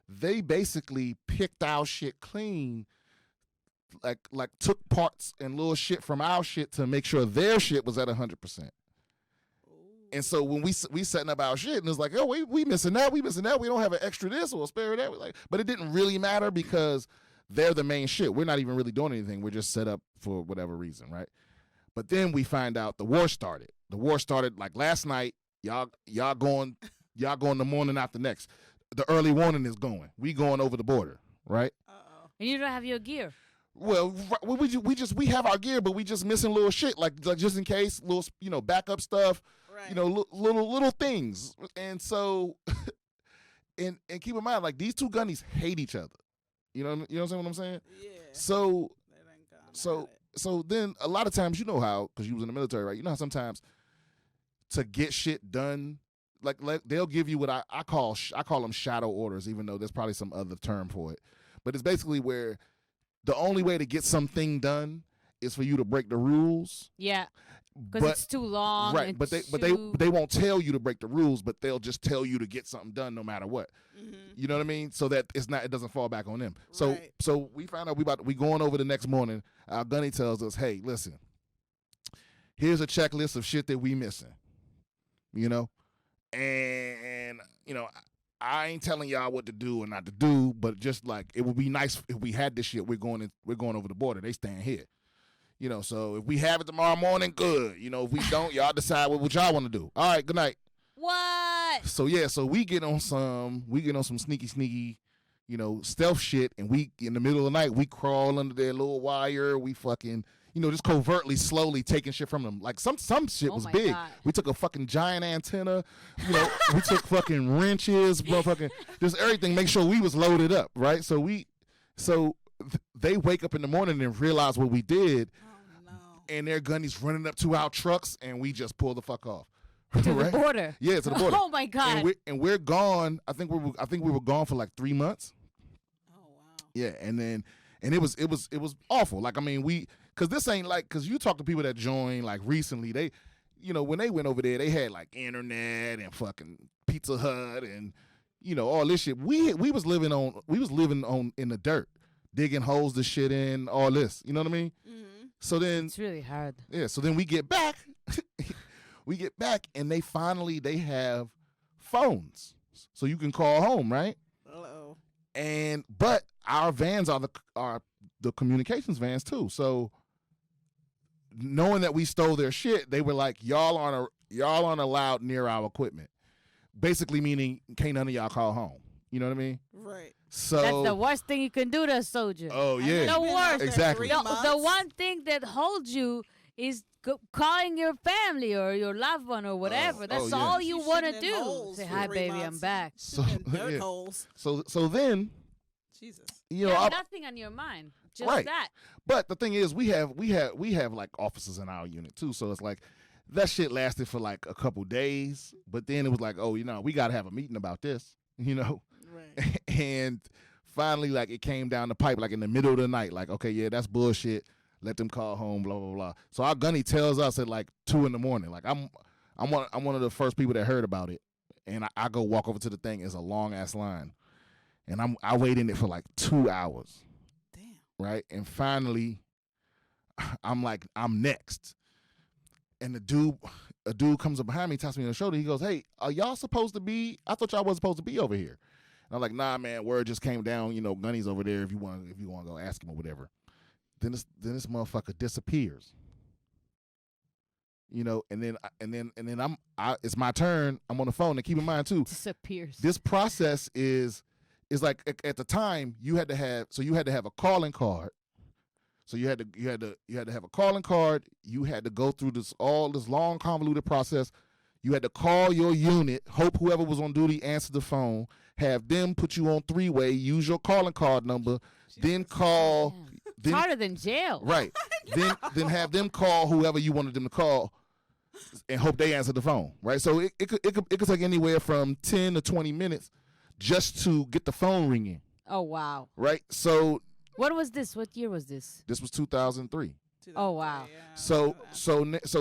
Speaker 2: they basically picked our shit clean, like took parts and little shit from our shit to make sure their shit was at 100%. And so when we setting up our shit, and it's like, oh, we missing that, we don't have an extra this or a spare that. But it didn't really matter because they're the main shit. We're not even really doing anything. We're just set up for whatever reason, right? But then we find out the war started. The war started like last night. Y'all going the morning after next. The early warning is going. We going over the border, right?
Speaker 3: And you don't have your gear.
Speaker 2: Well, we have our gear, but we just missing little shit like just in case, little backup stuff,
Speaker 1: right.
Speaker 2: Little things. And so, and keep in mind, like, these 2 gunnies hate each other. You know what I'm saying?
Speaker 1: Yeah.
Speaker 2: So then a lot of times, you know how, because you was in the military, right? You know how sometimes to get shit done, like they'll give you what I call them shadow orders, even though there's probably some other term for it. But it's basically where the only way to get something done is for you to break the rules.
Speaker 3: Yeah. Because it's too long.
Speaker 2: Right. But they won't tell you to break the rules, but they'll just tell you to get something done no matter what.
Speaker 1: Mm-hmm.
Speaker 2: You know what I mean? So that it doesn't fall back on them.
Speaker 1: Right.
Speaker 2: So we found out we going over the next morning. Our gunny tells us, hey, listen, here's a checklist of shit that we missing. And I ain't telling y'all what to do and not to do, but just like it would be nice if we had this shit. We're going over the border. They staying here. So if we have it tomorrow morning, good. If we don't, y'all decide what y'all want to do. All right, good night.
Speaker 3: What?
Speaker 2: So we get on some sneaky, stealth shit, and we in the middle of the night we crawl under their little wire. We fucking, just covertly, slowly taking shit from them. Like some shit was big.
Speaker 3: God.
Speaker 2: We took a fucking giant antenna. We took fucking wrenches, motherfucking, just everything. Make sure we was loaded up, right? So they wake up in the morning and realize what we did. And their gunnies running up to our trucks, and we just pull the fuck off.
Speaker 3: To
Speaker 2: right?
Speaker 3: the border.
Speaker 2: Yeah, to the border.
Speaker 3: Oh my God.
Speaker 2: And we're gone. I think we were gone for like 3 months.
Speaker 1: Oh wow.
Speaker 2: Yeah, and it was awful. Like because you talk to people that joined like recently, they, when they went over there, they had like internet and fucking Pizza Hut and all this shit. We was living on in the dirt, digging holes to shit in, all this. You know what I mean?
Speaker 1: Mm-hmm.
Speaker 2: So then
Speaker 3: It's really hard.
Speaker 2: Yeah, so then we get back. And they have phones. So you can call home, right?
Speaker 1: Uh-oh.
Speaker 2: But our vans are the communications vans too. So knowing that we stole their shit, they were like, y'all aren't allowed near our equipment. Basically meaning can't none of y'all call home. You know what I mean?
Speaker 1: Right.
Speaker 2: So
Speaker 3: That's the worst thing you can do to a soldier.
Speaker 2: Oh yeah.
Speaker 3: The worst.
Speaker 2: Exactly.
Speaker 3: The one thing that holds you is calling your family or your loved one or whatever. That's
Speaker 2: yeah.
Speaker 3: all you want to
Speaker 1: shitting in
Speaker 3: do.
Speaker 1: holes
Speaker 3: Say,
Speaker 1: for
Speaker 3: hi,
Speaker 1: 3
Speaker 3: baby,
Speaker 1: months.
Speaker 3: I'm back.
Speaker 2: So
Speaker 1: Dirt
Speaker 2: yeah.
Speaker 1: holes.
Speaker 2: So then
Speaker 1: Jesus.
Speaker 3: Nothing on your mind. Just
Speaker 2: Right.
Speaker 3: that.
Speaker 2: But the thing is, we have like officers in our unit too. So it's like that shit lasted for like a couple days. But then it was like, oh, we got to have a meeting about this,
Speaker 1: Right.
Speaker 2: And finally, like it came down the pipe, like in the middle of the night, like, okay, yeah, that's bullshit. Let them call home, blah blah blah. So our gunny tells us at like 2 a.m. Like I'm one of the first people that heard about it, and I go walk over to the thing. It's a long ass line, and I wait in it for like 2 hours.
Speaker 1: Damn.
Speaker 2: Right, and finally, I'm next, and a dude comes up behind me, taps me on the shoulder. He goes, "Hey, are y'all supposed to be? I thought y'all wasn't supposed to be over here." And I'm like, "Nah, man, word just came down. Gunny's over there. If you want to go ask him or whatever." Then this motherfucker disappears. And then it's my turn. I'm on the phone, and keep in mind too,
Speaker 3: Disappears.
Speaker 2: this process is like at the time you had to have a calling card. So you had to have a calling card. You had to go through this long convoluted process. You had to call your unit, hope whoever was on duty answered the phone, have them put you on 3-way, use your calling card number, then call.
Speaker 3: It's harder than jail.
Speaker 2: Right. then have them call whoever you wanted them to call, and hope they answer the phone. Right. So it could take anywhere from 10 to 20 minutes just to get the phone ringing.
Speaker 3: Oh wow.
Speaker 2: Right. So
Speaker 3: what was this? What year was this?
Speaker 2: this was 2003.
Speaker 3: Oh wow.
Speaker 1: Yeah.
Speaker 2: So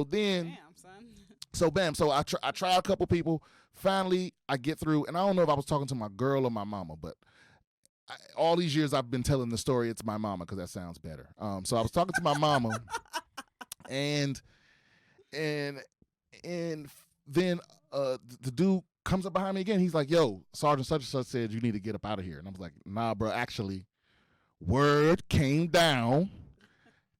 Speaker 2: then
Speaker 1: Damn, son.
Speaker 2: so bam. So I try a couple people. Finally, I get through, and I don't know if I was talking to my girl or my mama, but all these years I've been telling the story. It's my mama because that sounds better. So I was talking to my mama, and then the dude comes up behind me again. He's like, "Yo, Sergeant such and such said you need to get up out of here." And I was like, "Nah, bro. Actually, word came down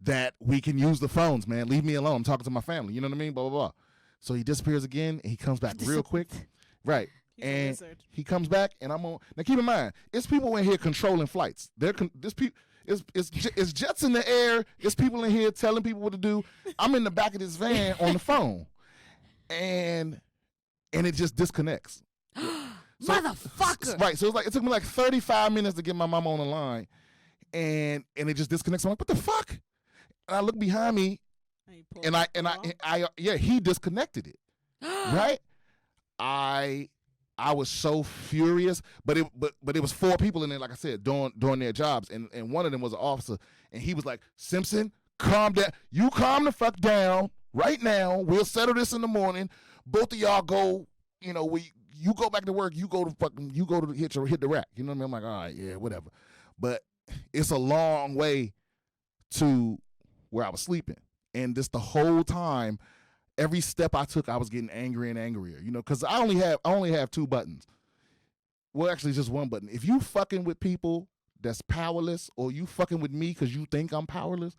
Speaker 2: that we can use the phones, man. Leave me alone. I'm talking to my family. You know what I mean? Blah blah blah." So he disappears again, and he comes back real quick. Right.
Speaker 1: He's a
Speaker 2: And
Speaker 1: wizard.
Speaker 2: he comes back, and I'm on. Now, keep in mind, it's people in here controlling flights. It's jets in the air. It's people in here telling people what to do. I'm in the back of this van on the phone, and it just disconnects.
Speaker 3: Motherfucker.
Speaker 2: Right. So it took me like 35 minutes to get my mama on the line, and it just disconnects. I'm like, what the fuck? And I look behind me, he disconnected it. Right. I was so furious, but it was 4 people in there, like I said, doing their jobs, and one of them was an officer, and he was like, "Simpson, calm down. You calm the fuck down right now. We'll settle this in the morning. Both of y'all go. You go back to work. You go to hit the rack. You know what I mean? I'm like, all right, yeah, whatever. But it's a long way to where I was sleeping, and this the whole time. Every step I took, I was getting angrier and angrier, because I only have 2 buttons. well, actually, just one button. If you fucking with people that's powerless, or you fucking with me because you think I'm powerless,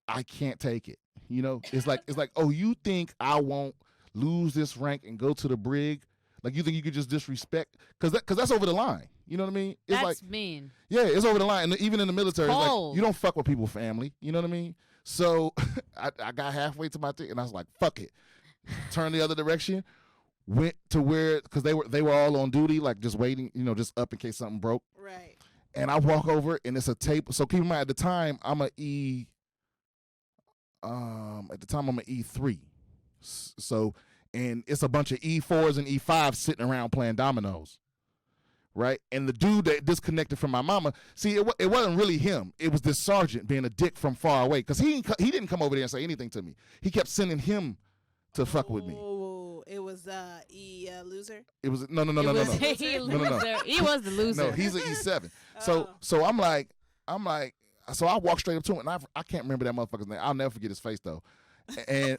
Speaker 2: I can't take it. You know, it's like, oh, you think I won't lose this rank and go to the brig? Like, you think you could just disrespect? Because that's over the line. You know what I mean? It's
Speaker 3: That's
Speaker 2: like,
Speaker 3: mean.
Speaker 2: yeah, it's over the line. And even in the military, it's like,
Speaker 3: Cold.
Speaker 2: you don't fuck with people's family. You know what I mean? So I got halfway to my thing, and I was like, fuck it. Turned the other direction. Went to where, because they were all on duty, like just waiting, you know, just up in case something broke.
Speaker 1: Right.
Speaker 2: And I walk over, and it's a table. So keep in mind, at the time, I'm an E3. So, and it's a bunch of E4s and E5s sitting around playing dominoes. Right? And the dude that disconnected from my mama, see, it wasn't really him. It was this sergeant being a dick from far away, because he didn't come over there and say anything to me. He kept sending him to fuck with me.
Speaker 1: Oh, it was loser?
Speaker 2: It was no.
Speaker 3: He was the loser.
Speaker 2: No, he's an E7. So I'm like, so I walk straight up to him, and I can't remember that motherfucker's name. I'll never forget his face though. And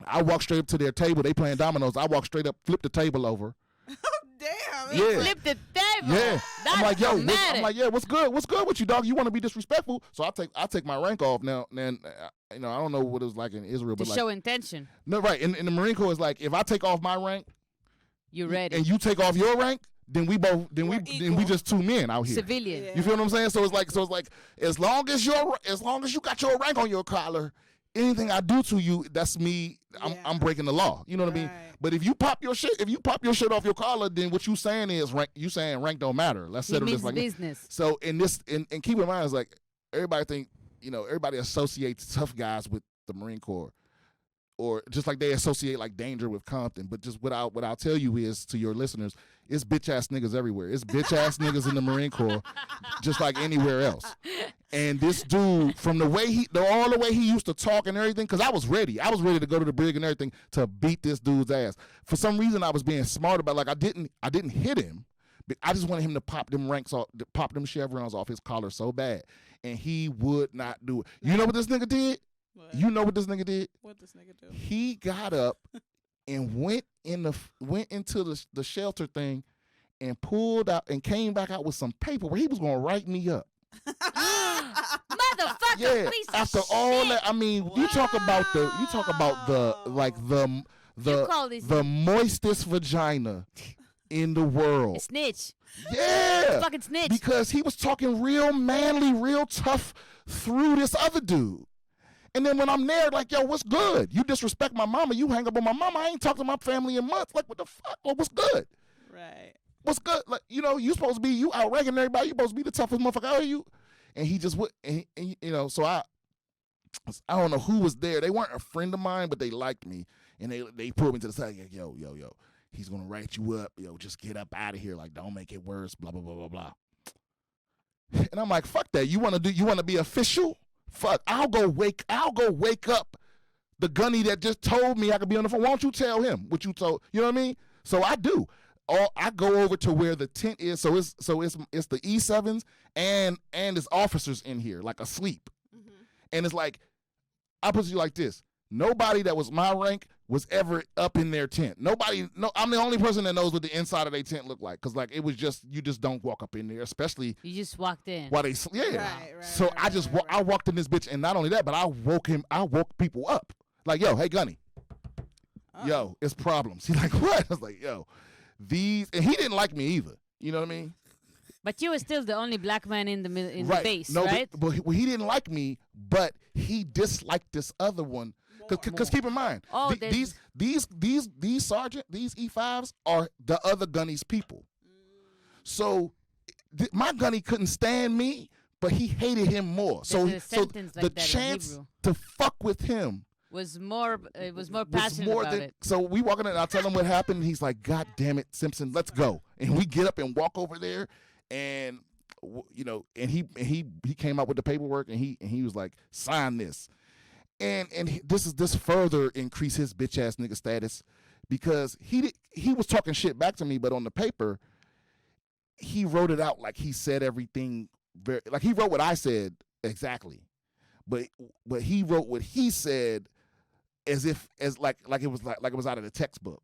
Speaker 2: I walk straight up to their table. They playing dominoes. I walk straight up, flip the table over.
Speaker 1: Damn.
Speaker 2: Yeah.
Speaker 3: Flip the table.
Speaker 2: Yeah.
Speaker 3: That's
Speaker 2: I'm like, yo,
Speaker 3: dramatic.
Speaker 2: what's good? What's good with you, dog? You want to be disrespectful? So I take my rank off now. Then you know, I don't know what it was like in Israel,
Speaker 3: To
Speaker 2: but
Speaker 3: show
Speaker 2: like,
Speaker 3: intention.
Speaker 2: no, right. In the Marine Corps, it's like, if I take off my rank,
Speaker 3: You ready?
Speaker 2: and you take off your rank, then we just two men out here.
Speaker 3: Civilian.
Speaker 1: Yeah.
Speaker 2: You feel what I'm saying? So it's like as long as you got your rank on your collar, anything I do to you, that's me. I'm breaking the law. You know what I mean?
Speaker 1: Right.
Speaker 2: But if you pop your shit off your collar, then what you saying is rank. You saying rank don't matter. Let's
Speaker 3: He
Speaker 2: settle
Speaker 3: means
Speaker 2: this like
Speaker 3: business.
Speaker 2: So in this, and keep in mind, is like everybody think, you know, everybody associates tough guys with the Marine Corps, or just like they associate like danger with Compton. But just what I'll tell you is, to your listeners, it's bitch ass niggas everywhere. It's bitch ass niggas in the Marine Corps, just like anywhere else. And this dude, from the way all the way he used to talk and everything, because I was ready to go to the brig and everything to beat this dude's ass. For some reason, I was being smart about, like, I didn't hit him, but I just wanted him to pop them ranks off, pop them chevrons off his collar so bad, and he would not do it. You know what this nigga did?
Speaker 1: What?
Speaker 2: You know what this nigga did?
Speaker 1: What this nigga do?
Speaker 2: He got up and went into the shelter thing and pulled out and came back out with some paper where he was gonna write me up.
Speaker 3: Motherfucker,
Speaker 2: Yeah.
Speaker 3: piece of
Speaker 2: After all
Speaker 3: shit.
Speaker 2: that, I mean, you talk about the like
Speaker 3: You call these
Speaker 2: the moistest vagina in the world.
Speaker 3: a snitch.
Speaker 2: Yeah.
Speaker 3: Fucking snitch.
Speaker 2: Because he was talking real manly, real tough through this other dude. And then when I'm there, like, yo, what's good? You disrespect my mama. You hang up on my mama. I ain't talked to my family in months. Like, what the fuck? Well, what's good?
Speaker 1: Right.
Speaker 2: What's good? Like, you know, you supposed to be, you outranking everybody. You supposed to be the toughest motherfucker out of you. And he just would, and you know, so I don't know who was there. They weren't a friend of mine, but they liked me. And they pulled me to the side, like, yo, he's going to write you up. Yo, just get up out of here. Like, don't make it worse, blah, blah, blah, blah, blah. And I'm like, fuck that. You want to be official? Fuck, I'll go wake up the gunny that just told me I could be on the phone. Why don't you tell him what you told? You know what I mean? So I do. I go over to where the tent is. So it's the E7s and it's officers in here, like asleep.
Speaker 1: Mm-hmm.
Speaker 2: And it's like, I put it like this. Nobody that was my rank was ever up in their tent. I'm the only person that knows what the inside of their tent looked like. Cause like, it was just, you just don't walk up in there, especially.
Speaker 3: You just walked in.
Speaker 2: While they, yeah.
Speaker 1: Right,
Speaker 2: So I walked in this bitch, and not only that, but I woke people up. Like, yo, hey Gunny. Yo, it's problems. He's like, what? I was like, yo, and he didn't like me either. You know what I mean?
Speaker 3: But you were still the only black man in the base,
Speaker 2: no,
Speaker 3: right?
Speaker 2: But he didn't like me, but he disliked this other one. Because keep in mind, these sergeant, these E5s are the other gunny's people. So my gunny couldn't stand me, but he hated him more. So the chance to fuck with him
Speaker 3: was more passionate about it.
Speaker 2: So we walk in and I tell him what happened. And he's like, God damn it, Simpson, let's go. And we get up and walk over there, and you know, and he came out with the paperwork, and he was like, sign this. And this further increased his bitch ass nigga status, because he was talking shit back to me, but on the paper he wrote it out like he said everything like he wrote what I said exactly, but he wrote what he said as like it was out of the textbook.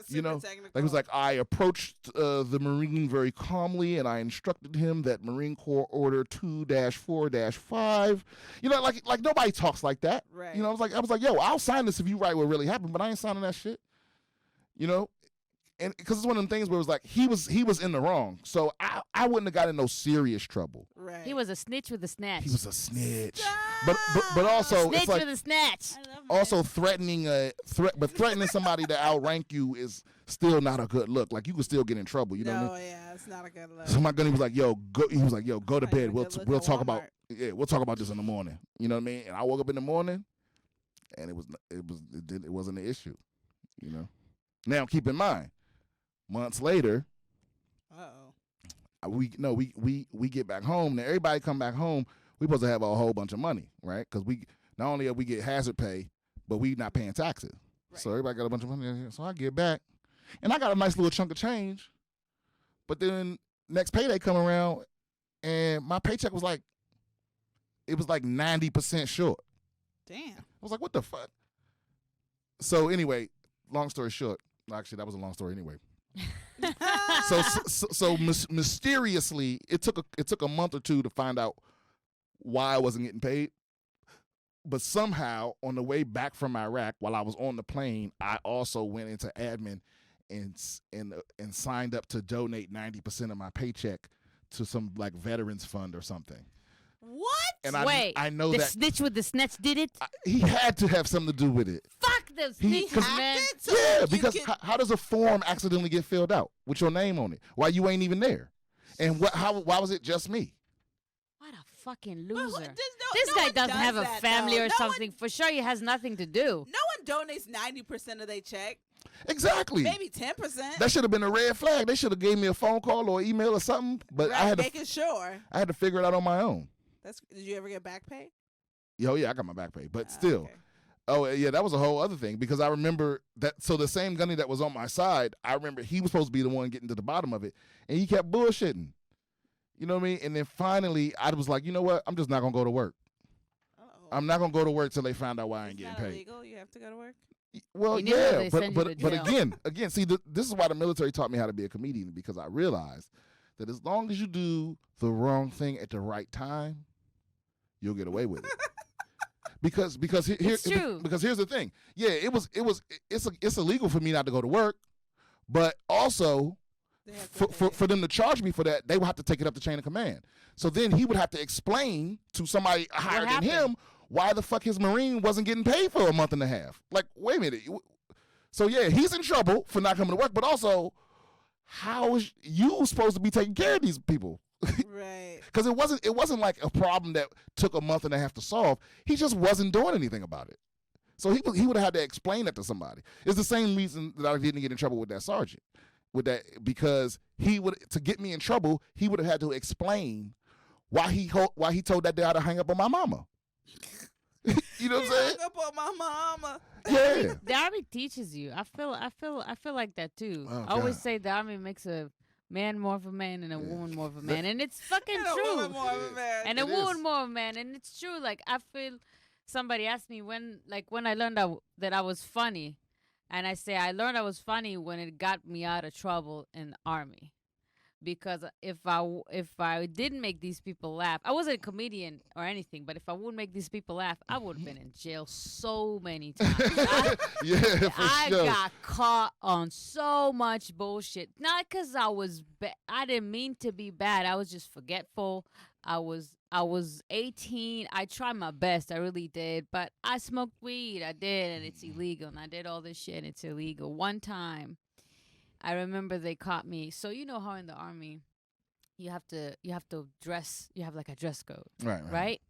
Speaker 1: Super technical.
Speaker 2: Like it was like, I approached the Marine very calmly, and I instructed him that Marine Corps Order 2-4-5. Like nobody talks like that.
Speaker 1: Right.
Speaker 2: I was like, yo, I'll sign this if you write what really happened, but I ain't signing that shit. And because it's one of them things where it was like he was in the wrong, so I wouldn't have got in no serious trouble.
Speaker 1: Right.
Speaker 3: He was a snitch with a snatch.
Speaker 2: He was a snitch, but also
Speaker 3: snitch
Speaker 2: it's like
Speaker 3: with a snatch.
Speaker 2: also threatening threatening somebody to outrank you is still not a good look. Like you could still get in trouble. You know what I mean?
Speaker 1: Yeah, it's not a good look.
Speaker 2: So my gunny was like, "Yo, go." He was like, "Yo, go to
Speaker 1: Probably
Speaker 2: bed.
Speaker 1: a
Speaker 2: We'll
Speaker 1: good look
Speaker 2: we'll
Speaker 1: at
Speaker 2: talk about
Speaker 1: Walmart.
Speaker 2: we'll talk about this in the morning." You know what I mean? And I woke up in the morning, and it wasn't an issue. Now keep in mind, months later, we get back home. Now everybody come back home. We supposed to have a whole bunch of money, right? Because we not only we get hazard pay, but we not paying taxes. Right. So everybody got a bunch of money. So I get back, and I got a nice little chunk of change. But then next payday come around, and my paycheck was like 90% short.
Speaker 1: Damn.
Speaker 2: I was like, what the fuck? So anyway, long story short, actually that was a long story anyway. So mysteriously, it took a month or two to find out why I wasn't getting paid. But somehow, on the way back from Iraq, while I was on the plane, I also went into admin and signed up to donate 90% of my paycheck to some like veterans fund or something.
Speaker 1: What?
Speaker 2: And
Speaker 3: Wait,
Speaker 2: I know
Speaker 3: the
Speaker 2: that
Speaker 3: snitch with the snatch did it?
Speaker 2: he had to have something to do with it.
Speaker 3: Fuck the snitch, man.
Speaker 2: Yeah, because how does a form accidentally get filled out with your name on it? Why you ain't even there? And why was it just me?
Speaker 3: What a fucking loser.
Speaker 1: This
Speaker 3: guy doesn't have a family or something. For sure he has nothing to do.
Speaker 1: No one donates 90% of their check.
Speaker 2: Exactly.
Speaker 1: Maybe 10%.
Speaker 2: That should have been a red flag. They should have gave me a phone call or email or something. But
Speaker 1: right,
Speaker 2: I had
Speaker 1: making sure.
Speaker 2: I had to figure it out on my own.
Speaker 1: Did you ever get back pay?
Speaker 2: Yeah, I got my back pay, but still.
Speaker 1: Okay.
Speaker 2: Oh yeah, that was a whole other thing because I remember that. So the same gunny that was on my side, I remember he was supposed to be the one getting to the bottom of it, and he kept bullshitting. You know what I mean? And then finally, I was like, you know what? I'm just not gonna go to work.
Speaker 1: Uh-oh.
Speaker 2: I'm not gonna go to work till they find out why I ain't getting paid.
Speaker 1: Illegal? You have to go to work?
Speaker 2: Well,
Speaker 3: You
Speaker 2: yeah,
Speaker 3: they send you to
Speaker 2: but
Speaker 3: jail.
Speaker 2: again, see, this is why the military taught me how to be a comedian because I realized that as long as you do the wrong thing at the right time, you'll get away with it. Because
Speaker 3: It's true.
Speaker 2: because here's the thing. Yeah, it's illegal for me not to go to work, but also for them to charge me for that, they would have to take it up the chain of command. So then he would have to explain to somebody higher than him why the fuck his Marine wasn't getting paid for a month and a half. Like, wait a minute. So yeah, he's in trouble for not coming to work, but also, how is you supposed to be taking care of these people?
Speaker 1: Right.
Speaker 2: Because it wasn't like a problem that took a month and a half to solve. He just wasn't doing anything about it. So he would have had to explain that to somebody. It's the same reason that I didn't get in trouble with that sergeant. Because to get me in trouble, he would have had to explain why he told that guy to hang up on my mama. You know what I'm saying?
Speaker 1: Hung up on my mama.
Speaker 2: Yeah.
Speaker 3: The Army teaches you. I feel like that too.
Speaker 2: Oh,
Speaker 3: I always
Speaker 2: God.
Speaker 3: say the Army makes a man more of a man and a woman more of a man, and it's fucking
Speaker 1: And a
Speaker 3: true.
Speaker 1: woman more of a man.
Speaker 3: And
Speaker 2: It
Speaker 3: a woman
Speaker 2: is.
Speaker 3: more of a man, and it's true. Like I feel, somebody asked me when I learned that I was funny, and I say I learned I was funny when it got me out of trouble in the Army. Because if I didn't make these people laugh, I wasn't a comedian or anything, but if I wouldn't make these people laugh, I would have been in jail so many times.
Speaker 2: Yeah, for
Speaker 3: I
Speaker 2: sure.
Speaker 3: got caught on so much bullshit. Not because I didn't mean to be bad. I was just forgetful. I was 18. I tried my best. I really did. But I smoked weed. I did, and it's illegal. And I did all this shit, and it's illegal. One time, I remember they caught me. So you know how in the Army, you have to dress. You have like a dress code, right?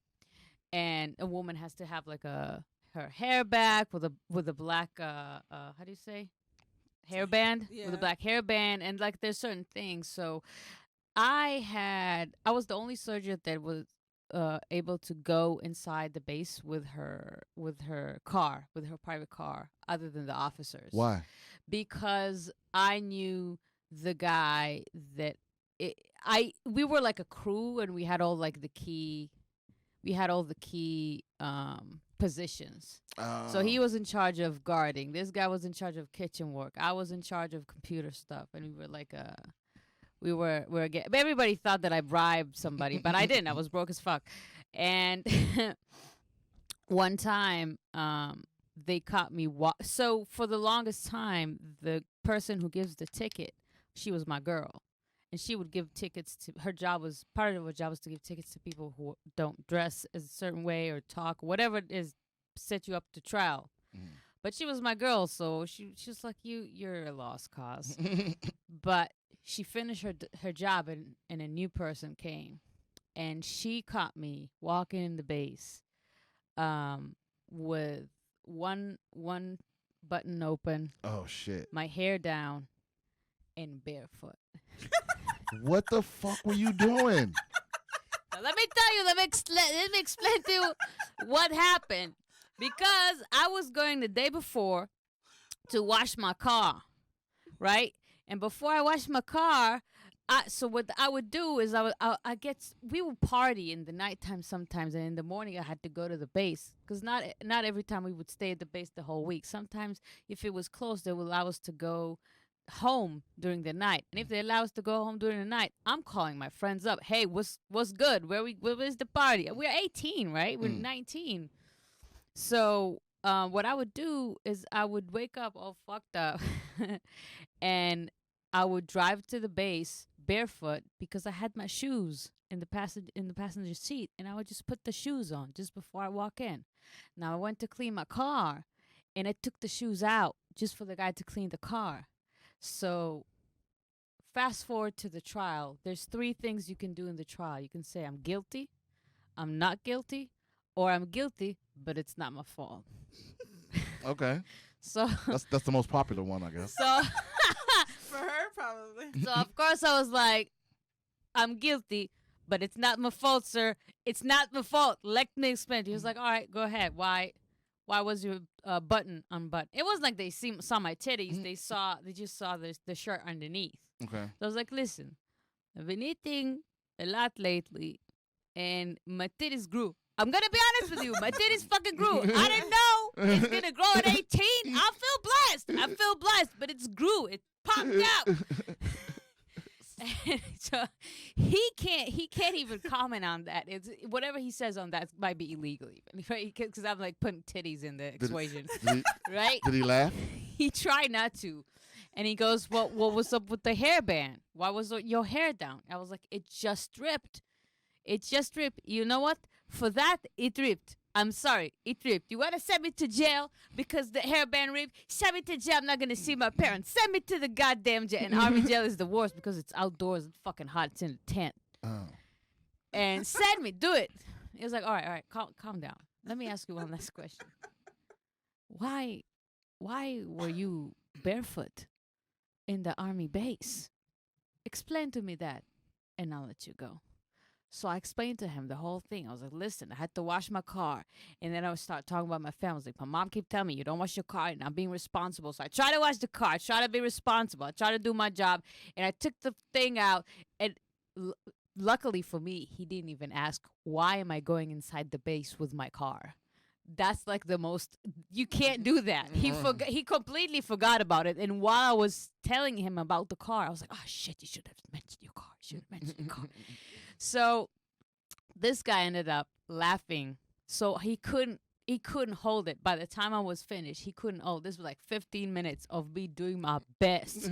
Speaker 3: And a woman has to have like her hair back with a black how do you say, hairband, with a black hairband, and like there's certain things. So I was the only sergeant that was able to go inside the base with her private car, other than the officers.
Speaker 2: Why?
Speaker 3: Because I knew the guy that we were like a crew, and we had all the key positions.
Speaker 2: Oh.
Speaker 3: So he was in charge of guarding. This guy was in charge of kitchen work. I was in charge of computer stuff, and we were like everybody thought that I bribed somebody, but I didn't. I was broke as fuck. And one time, they caught me. So for the longest time, the person who gives the ticket, she was my girl, and she would give tickets to. Part of her job was to give tickets to people who don't dress a certain way or talk, whatever it is, set you up to trial. But she was my girl, so she was like, you're a lost cause. But she finished her job, and a new person came, and she caught me walking in the base, with one button open.
Speaker 2: Oh shit!
Speaker 3: My hair down, and barefoot.
Speaker 2: What the fuck were you doing?
Speaker 3: Now, let me tell you. Let me explain to you what happened. Because I was going the day before to wash my car, right? And before I washed my car, so what I would do is we would party in the nighttime sometimes, and in the morning I had to go to the base, because not every time we would stay at the base the whole week. Sometimes if it was closed, they would allow us to go home during the night. And if they allow us to go home during the night, I'm calling my friends up. Hey, what's good? Where's the party? We're 18, right? We're 19. So what I would do is I would wake up all fucked up and I would drive to the base barefoot, because I had my shoes in the passenger seat, and I would just put the shoes on just before I walk in. Now I went to clean my car, and I took the shoes out just for the guy to clean the car. So fast forward to the trial. There's 3 things you can do in the trial. You can say I'm guilty, I'm not guilty, or I'm guilty, but it's not my fault.
Speaker 2: Okay.
Speaker 3: So
Speaker 2: that's the most popular one, I guess.
Speaker 3: So
Speaker 1: for her, probably.
Speaker 3: So of course I was like, I'm guilty, but it's not my fault, sir. It's not my fault. Let me explain. He was like, all right, go ahead. Why was your button unbuttoned? It wasn't like they saw my titties. They just saw the shirt underneath.
Speaker 2: Okay.
Speaker 3: So I was like, listen, I've been eating a lot lately, and my titties grew. I'm going to be honest with you. My titties fucking grew. I didn't know it's going to grow at 18. I feel blessed, but it's grew. It popped out. So he can't even comment on that. It's whatever he says on that might be illegal, even, right? Because I'm like putting titties in the equation, right? Did
Speaker 2: he laugh?
Speaker 3: He tried not to, and he goes, "Well, what was up with the hairband? Why was your hair down?" I was like, "It just ripped. It just ripped. You know what? For that, it ripped. I'm sorry, it ripped. You want to send me to jail because the hairband ripped? Send me to jail. I'm not going to see my parents. Send me to the goddamn jail." And Army jail is the worst because it's outdoors. It's fucking hot. It's in a tent.
Speaker 2: Oh.
Speaker 3: And send me. Do it. He was like, all right. Calm down. Let me ask you one last question. Why were you barefoot in the Army base? Explain to me that, and I'll let you go. So I explained to him the whole thing. I was like, listen, I had to wash my car. And then I would start talking about my family. I was like, my mom kept telling me, you don't wash your car. You're not being responsible. So I try to wash the car. I try to be responsible. I try to do my job. And I took the thing out. And luckily for me, he didn't even ask, why am I going inside the base with my car? That's like the most, you can't do that. He completely forgot about it. And while I was telling him about the car, I was like, oh shit, you should have mentioned your car. So this guy ended up laughing. So he couldn't hold it. By the time I was finished, he couldn't. Oh, this was like 15 minutes of me doing my best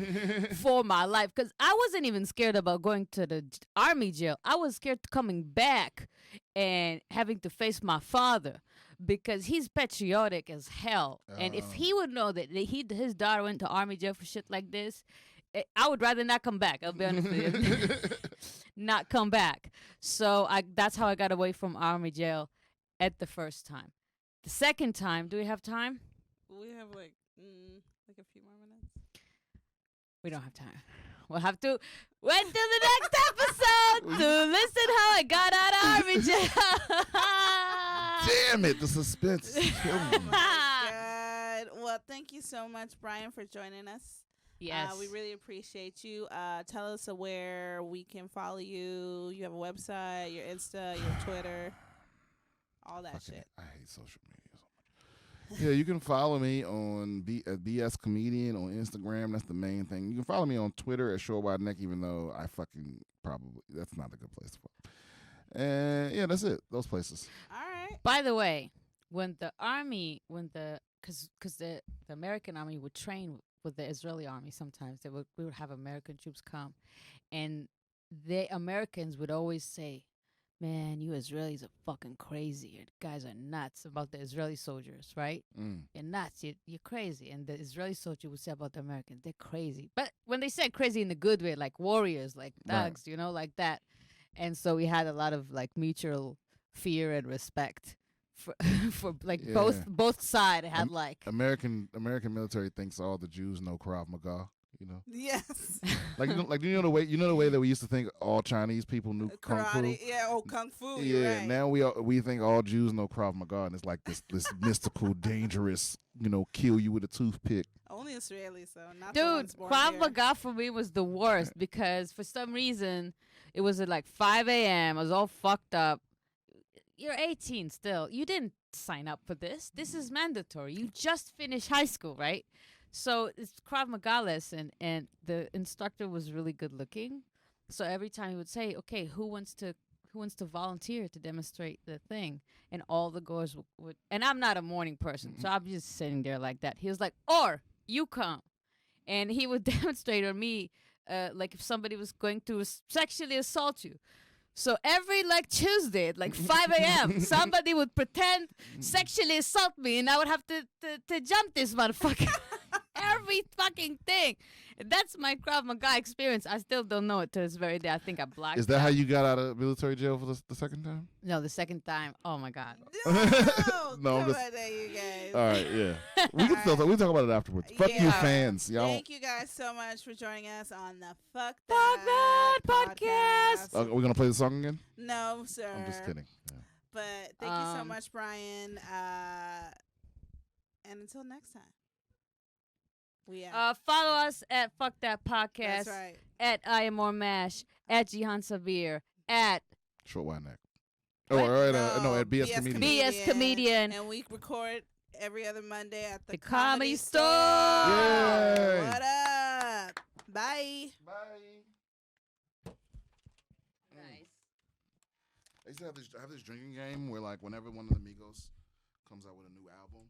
Speaker 3: for my life. Because I wasn't even scared about going to the Army jail. I was scared coming back and having to face my father, because he's patriotic as hell. And if he would know that his daughter went to Army jail for shit like this, I would rather not come back. I'll be honest with you. Not come back. So that's how I got away from Army jail at the first time. The second time, do we have time?
Speaker 1: We have like a few more minutes.
Speaker 3: We don't have time. We'll have to wait till the next episode to listen how I got out of Army jail.
Speaker 2: Damn it, the suspense is killing me.
Speaker 1: Oh my God. Well, thank you so much, Brian, for joining us.
Speaker 3: Yes.
Speaker 1: We really appreciate you. Tell us where we can follow you. You have a website, your Insta, your Twitter. all that shit.
Speaker 2: I hate social media so much. Yeah, you can follow me on BS Comedian on Instagram. That's the main thing. You can follow me on Twitter at ShoreWideNeck, even though I fucking probably, that's not a good place to follow. And yeah, that's it. Those places.
Speaker 1: All right.
Speaker 3: By the way, when the army, because the American army would train with the Israeli army, sometimes we would have American troops come, and the Americans would always say, "Man, you Israelis are fucking crazy. You guys are nuts," about the Israeli soldiers, right? You're nuts. You're crazy. And the Israeli soldier would say about the Americans, they're crazy. But when they said crazy in the good way, like warriors, like thugs, you know, like that. And so we had a lot of like mutual fear and respect for like both sides had like
Speaker 2: American military thinks all the Jews know Krav Maga. You know.
Speaker 1: Yes.
Speaker 2: like you know the way that we used to think all Chinese people knew kung fu.
Speaker 1: Yeah, kung fu.
Speaker 2: Yeah,
Speaker 1: right.
Speaker 2: now we think all Jews know Krav Maga, and it's like this mystical, dangerous, kill you with a toothpick.
Speaker 1: Only Israelis, though. Not
Speaker 3: dude.
Speaker 1: The ones born
Speaker 3: Krav
Speaker 1: here.
Speaker 3: Maga for me was the worst because for some reason it was at like 5 a.m. I was all fucked up. You're 18 still. You didn't sign up for this. This is mandatory. You just finished high school, right? So it's Krav Maga lesson, and the instructor was really good looking. So every time he would say, "Okay, who wants to volunteer to demonstrate the thing?" And all the girls would. And I'm not a morning person, so I'm just sitting there like that. He was like, "Or you come," and he would demonstrate on me, like if somebody was going to sexually assault you. So every like Tuesday at like 5 a.m. somebody would pretend sexually assault me, and I would have to jump this motherfucker. Every fucking thing. That's my Krav Maga experience. I still don't know it to this very day. I think I blocked it.
Speaker 2: Is that how you got out of military jail for the second time?
Speaker 3: No, the second time. Oh my God.
Speaker 2: No, I'm just.
Speaker 1: There, you guys.
Speaker 2: All right, yeah. We can still we talk about it afterwards. Fuck you, fans, y'all.
Speaker 1: Thank you guys so much for joining us on the Fuck
Speaker 3: That
Speaker 1: That
Speaker 3: podcast.
Speaker 2: Are we gonna play the song again?
Speaker 1: No, sir.
Speaker 2: I'm just kidding. Yeah.
Speaker 1: But thank you so much, Brian. And until next time.
Speaker 3: Follow us at Fuck That Podcast.
Speaker 1: That's right.
Speaker 3: At I Am More Mash. At Jihan Sabir. At
Speaker 2: Short Wide Neck.
Speaker 3: What?
Speaker 2: No, at BS Comedian.
Speaker 3: BS Comedian.
Speaker 1: And we record every other Monday at the
Speaker 3: Comedy Store.
Speaker 2: Yay.
Speaker 1: What up? Bye.
Speaker 2: Bye.
Speaker 3: Nice.
Speaker 2: I used to have this drinking game where like whenever one of the Migos comes out with a new album,